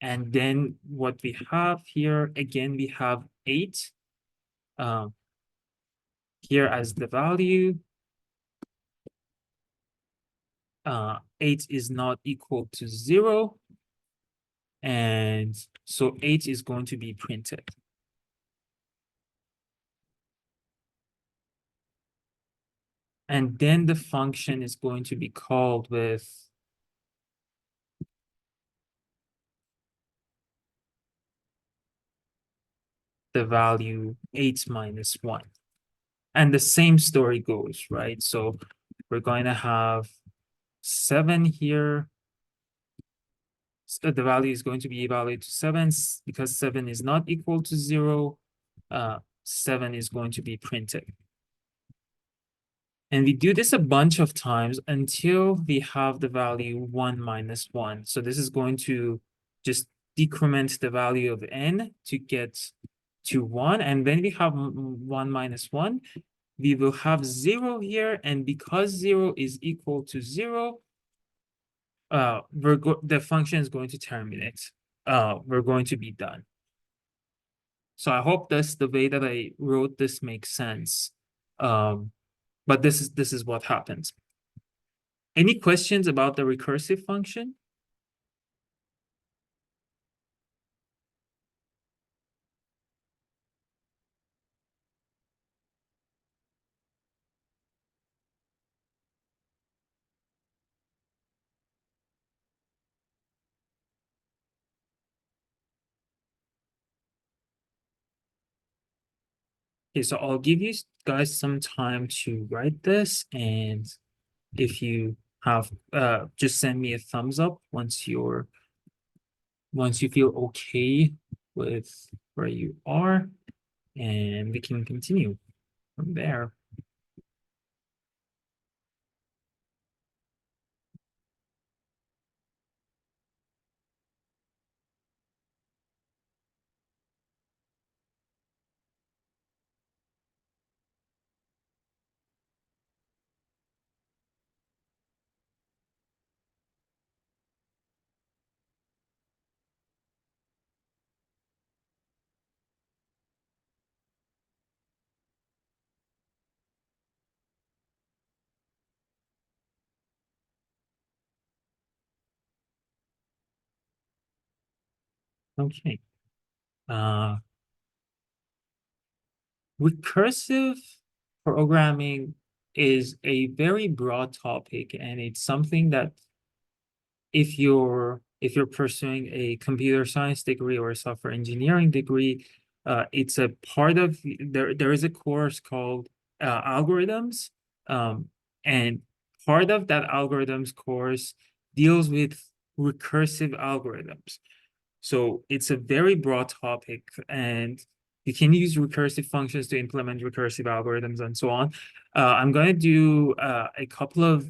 S2: And then what we have here, again, we have 8 here as the value. 8 is not equal to 0. And so 8 is going to be printed. And then the function is going to be called with the value 8 minus 1. And the same story goes, right? So we're going to have 7 here. So the value is going to be evaluated to 7 because 7 is not equal to 0. 7 is going to be printed. And we do this a bunch of times until we have the value 1 minus 1. So this is going to just decrement the value of n to get to 1. And when we have 1 minus 1, we will have 0 here. And because 0 is equal to 0, the function is going to terminate. We're going to be done. So I hope this the way that I wrote this makes sense. But this is what happens. Any questions about the recursive function? Okay, so I'll give you guys some time to write this, and if you have just send me a thumbs up once you feel okay with where you are, and we can continue from there. Okay. Recursive programming is a very broad topic, and it's something that if you're pursuing a computer science degree or a software engineering degree, it's a part of there is a course called algorithms, and part of that algorithms course deals with recursive algorithms. So it's a very broad topic, and you can use recursive functions to implement recursive algorithms and so on. I'm going to do a couple of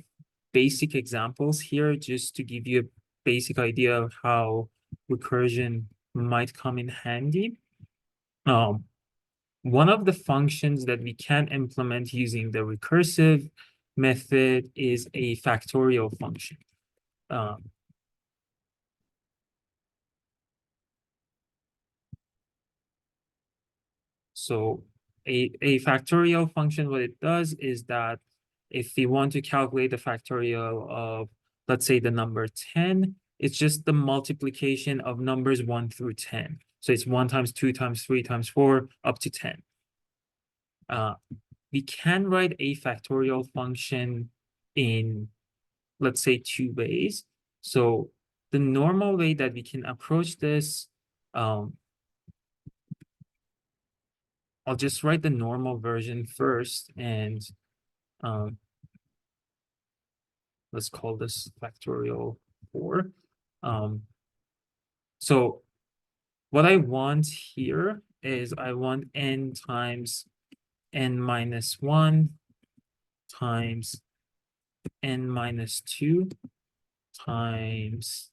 S2: basic examples here just to give you a basic idea of how recursion might come in handy. One of the functions that we can implement using the recursive method is a factorial function. So a factorial function, what it does is that if we want to calculate the factorial of, let's say, the number 10, it's just the multiplication of numbers 1 through 10. So it's 1 times 2 times 3 times 4 up to 10. We can write a factorial function in, let's say, 2 ways. So the normal way that we can approach this, I'll just write the normal version first, and let's call this factorial 4. So what I want here is I want n times n minus 1 times n minus 2 times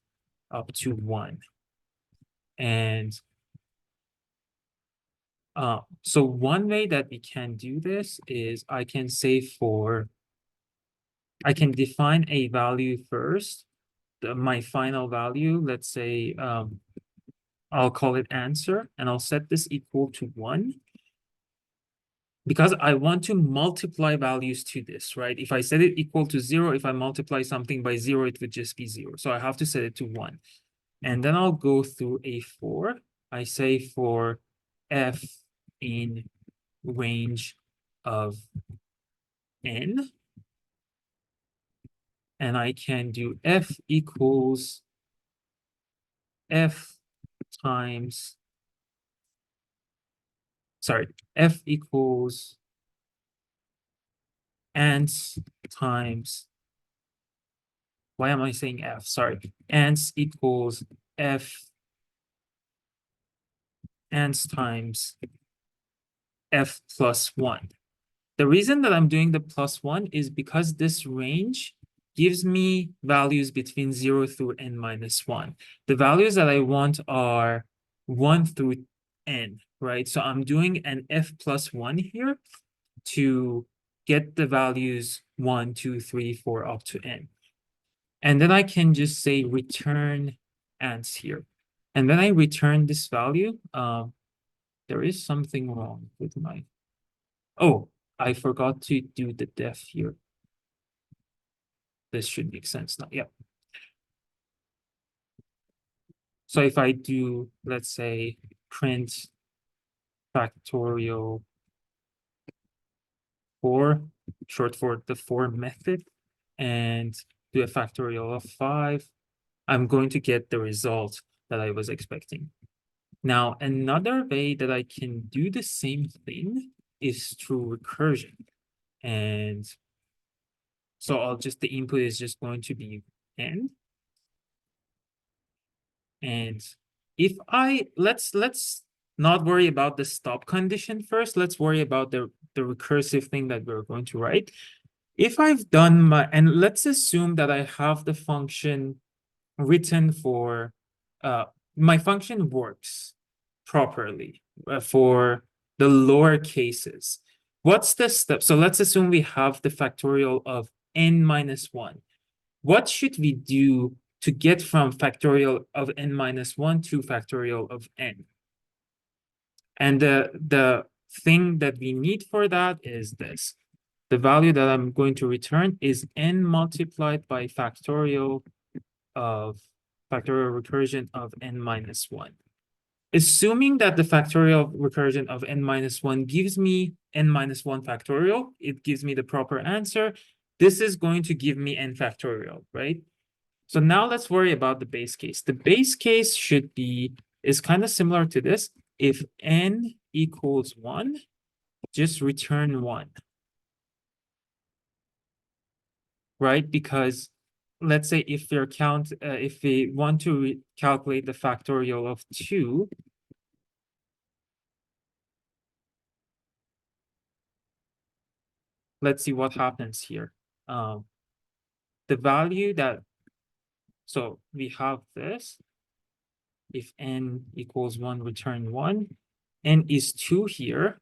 S2: up to 1. And so one way that we can do this is I can define a value first, my final value, let's say, I'll call it answer, and I'll set this equal to 1. Because I want to multiply values to this, right? If I set it equal to 0, if I multiply something by 0, it would just be 0. So I have to set it to 1. And then I'll go through a for. I say for f in range of n. And I can do f equals f times, sorry, f equals ants times, why am I saying f? Sorry, ants equals f ants times f plus 1. The reason that I'm doing the plus 1 is because this range gives me values between 0 through n minus 1. The values that I want are 1 through n, right? So I'm doing an f plus 1 here to get the values 1, 2, 3, 4 up to n. And then I can just say return ants here. And when I return this value, there is something wrong with my, oh, I forgot to do the def here. This should make sense now. Yeah. So if I do, let's say, print factorial 4, short for the 4 method, and do a factorial of 5, I'm going to get the result that I was expecting. Now, another way that I can do the same thing is through recursion. And so the input is just going to be n. And if let's not worry about the stop condition first. Let's worry about the recursive thing that we're going to write. If I've done and let's assume that I have the function written for, my function works properly for the lower cases. What's the step? So let's assume we have the factorial of n minus 1. What should we do to get from factorial of n minus 1 to factorial of n? And the thing that we need for that is this. The value that I'm going to return is n multiplied by factorial recursion of n minus 1. Assuming that the factorial recursion of n minus 1 gives me n minus 1 factorial, it gives me the proper answer. This is going to give me n factorial, right? So now let's worry about the base case. The base case is kind of similar to this. If n equals 1, just return 1. Right? Because let's say if we want to calculate the factorial of 2, let's see what happens here. The value that, so we have this, if n equals 1, return 1, n is 2 here,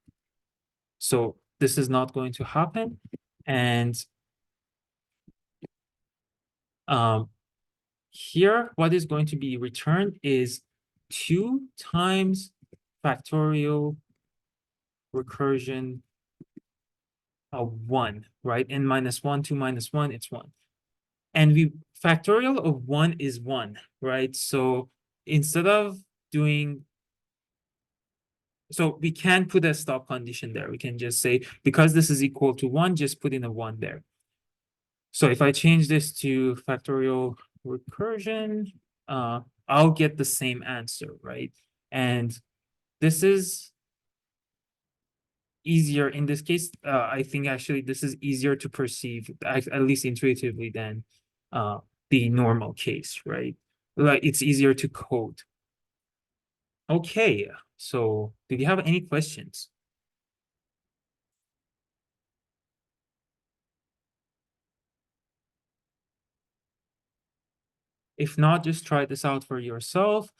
S2: so this is not going to happen. And here, what is going to be returned is 2 times factorial recursion of 1, right? N minus 1, 2 minus 1, it's 1. And we factorial of 1 is 1, right? So instead of doing, so we can put a stop condition there. We can just say, because this is equal to 1, just put in a 1 there. So if I change this to factorial recursion, I'll get the same answer, right? And this is easier in this case. I think actually this is easier to perceive, at least intuitively, than the normal case, right? Like it's easier to code. Okay, so do you have any questions? If not, just try this out for yourself.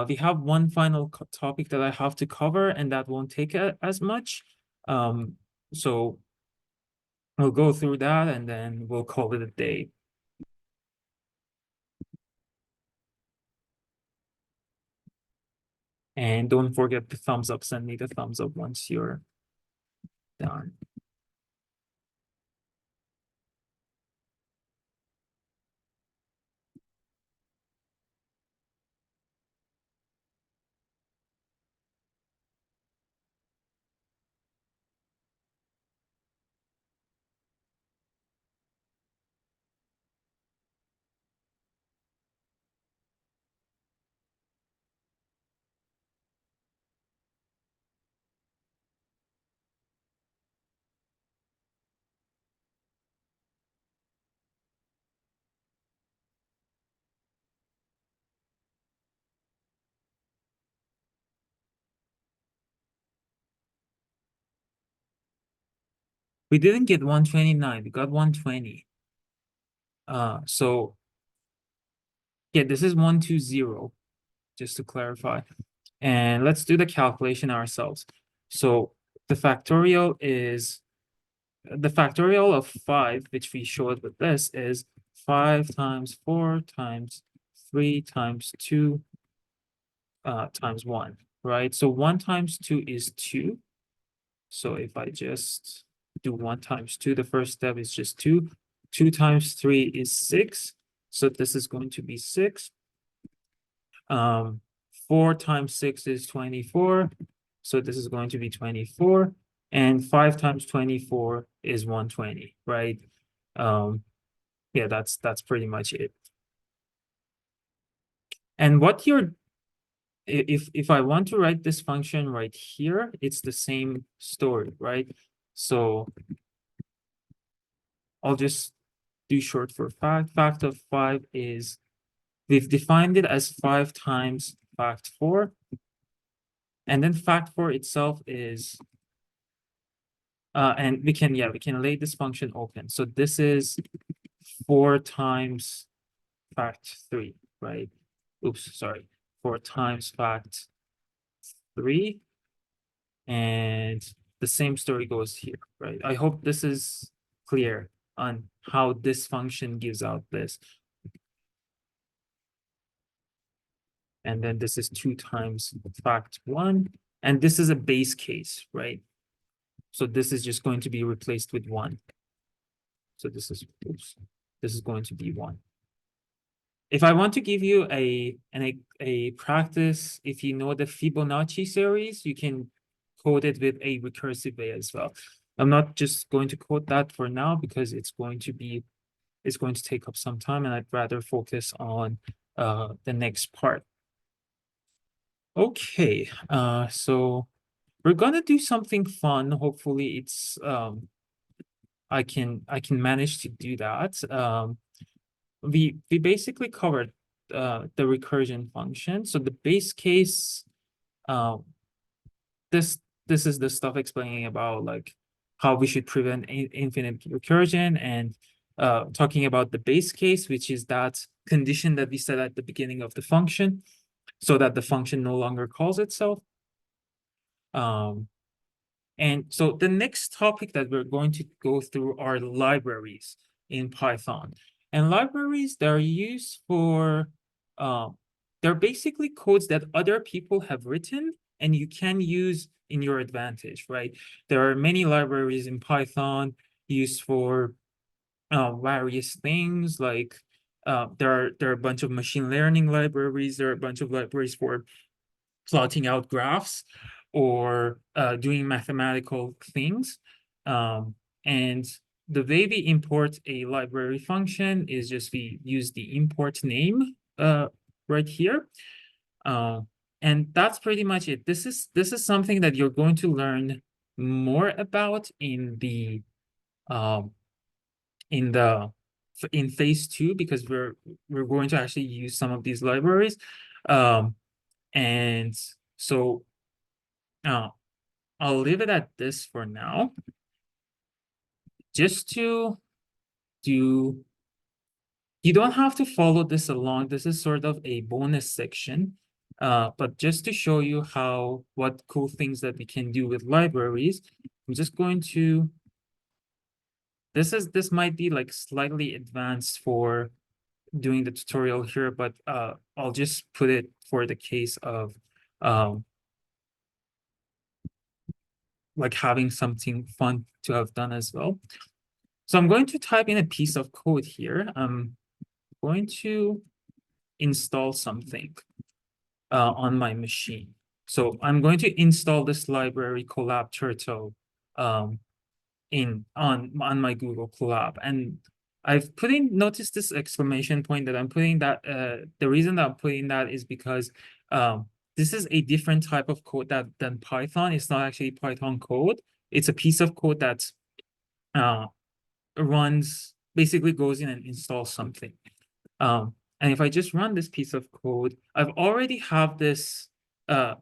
S2: We have one final topic that I have to cover, and that won't take as much. So we'll go through that, and then we'll call it a day. And don't forget the thumbs up. Send me the thumbs up once you're done. We didn't get 129, we got 120. So yeah, this is 120, just to clarify. And let's do the calculation ourselves. So the factorial of 5, which we showed with this, is 5 times 4 times 3 times 2 times 1, right? So 1 times 2 is 2. So if I just do 1 times 2, the first step is just 2. 2 times 3 is 6. So this is going to be 6. 4 times 6 is 24. So this is going to be 24. And 5 times 24 is 120, right? Yeah, that's pretty much it. And what you're, if I want to write this function right here, it's the same story, right? So I'll just do short for fact. Fact of 5 is, we've defined it as 5 times fact 4. And then fact 4 itself is, and we can lay this function open. So this is 4 times fact 3, right? Oops, sorry. 4 times fact 3. And the same story goes here, right? I hope this is clear on how this function gives out this. And then this is 2 times fact 1. And this is a base case, right? So this is just going to be replaced with 1. So this is, oops, this is going to be 1. If I want to give you a practice, if you know the Fibonacci series, you can code it with a recursive way as well. I'm not just going to code that for now because it's going to take up some time, and I'd rather focus on the next part. Okay, so we're gonna do something fun. Hopefully it's I can manage to do that. We basically covered the recursion function. So the base case, this is the stuff explaining about like how we should prevent infinite recursion, and talking about the base case, which is that condition that we set at the beginning of the function, so that the function no longer calls itself. And so the next topic that we're going to go through are libraries in Python. And libraries, they're used for, they're basically codes that other people have written and you can use in your advantage, right? There are many libraries in Python used for various things, like there are a bunch of machine learning libraries, there are a bunch of libraries for plotting out graphs or doing mathematical things. And the way we import a library function is just we use the import name right here. And that's pretty much it. This is something that you're going to learn more about in the in phase 2, because we're going to actually use some of these libraries. And so I'll leave it at this for now. Just to do, you don't have to follow this along. This is sort of a bonus section. But just to show you what cool things that we can do with libraries, I'm just going to, this might be like slightly advanced for doing the tutorial here, but I'll just put it for the case of like having something fun to have done as well. So I'm going to type in a piece of code here. I'm going to install something on my machine. So I'm going to install this library Collab Turtle on my Google Colab. And I've notice this exclamation point that I'm putting that, the reason that I'm putting that is because this is a different type of code than Python. It's not actually Python code. It's a piece of code that basically goes in and installs something. And if I just run this piece of code, I've already have this, the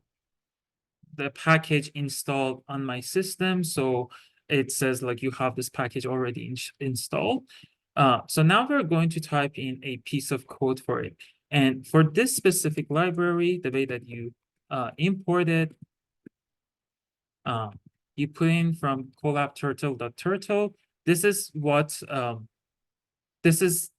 S2: package installed on my system. So it says like you have this package already installed. So now we're going to type in a piece of code for it. And for this specific library, the way that you import it, you put in from collab turtle.turtle. This is what, this is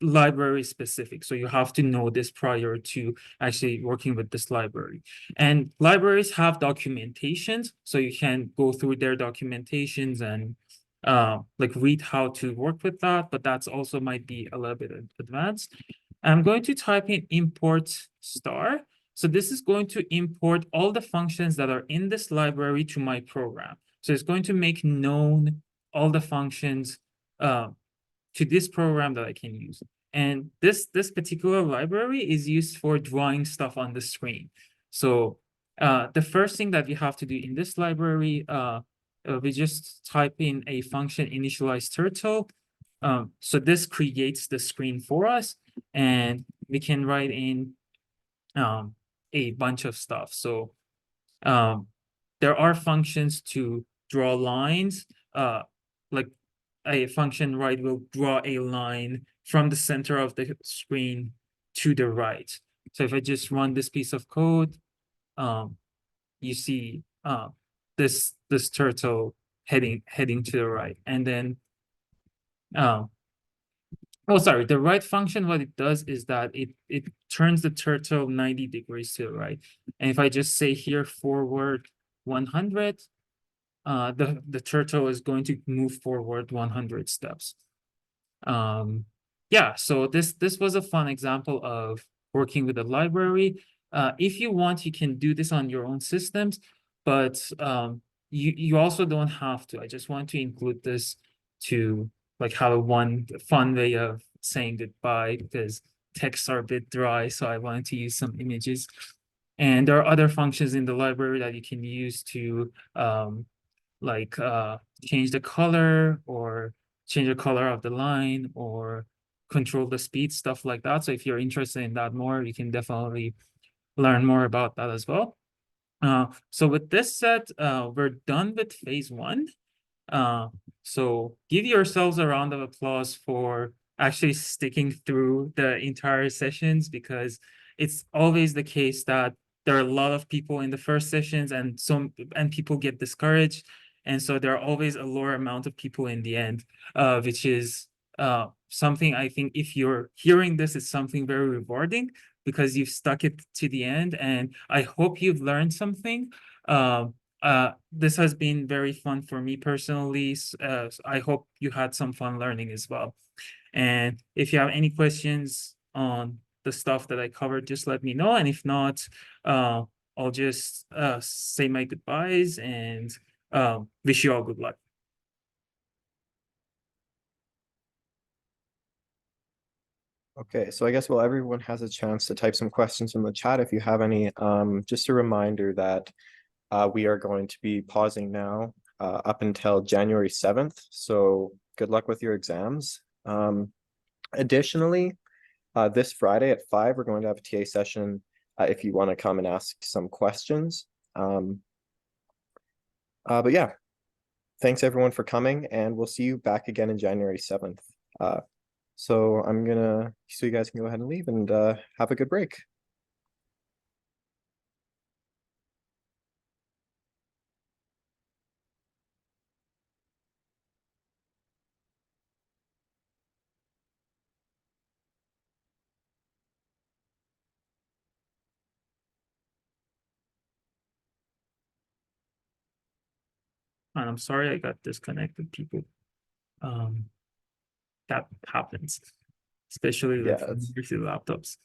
S2: library specific. So you have to know this prior to actually working with this library. And libraries have documentations, so you can go through their documentations and like read how to work with that, but that's also might be a little bit advanced. I'm going to type in import star. So this is going to import all the functions that are in this library to my program. So it's going to make known all the functions to this program that I can use. And this particular library is used for drawing stuff on the screen. So the first thing that we have to do in this library, we just type in a function initialize turtle. So this creates the screen for us, and we can write in a bunch of stuff. So there are functions to draw lines, like a function right will draw a line from the center of the screen to the right. So if I just run this piece of code, you see this turtle heading to the right. And then oh, sorry, the right function, what it does is that it turns the turtle 90 degrees to the right. And if I just say here forward 100, the turtle is going to move forward 100 steps. Yeah, so this was a fun example of working with a library. If you want, you can do this on your own systems, but you also don't have to. I just want to include this to like have one fun way of saying goodbye, because texts are a bit dry, so I wanted to use some images. And there are other functions in the library that you can use to like change the color or change the color of the line or control the speed, stuff like that. So if you're interested in that more, you can definitely learn more about that as well. So with this said, we're done with phase 1. So give yourselves a round of applause for actually sticking through the entire sessions, because it's always the case that there are a lot of people in the first sessions and people get discouraged. And so there are always a lower amount of people in the end, which is something I think if you're hearing this, it's something very rewarding, because you've stuck it to the end, and I hope you've learned something. This has been very fun for me personally. I hope you had some fun learning as well. And if you have any questions on the stuff that I covered, just let me know. And if not, I'll just say my goodbyes and wish you all good luck.
S4: Okay, so I guess while everyone has a chance to type some questions in the chat, if you have any, just a reminder that we are going to be pausing now up until January 7th. So good luck with your exams. Additionally, this Friday at 5, we're going to have a TA session if you want to come and ask some questions. But yeah, thanks everyone for coming, and we'll see you back again in January 7th. So you guys can go ahead and leave, and have a good break.
S2: And I'm sorry I got disconnected, people. That happens, especially with
S4: Yeah,
S2: university laptops.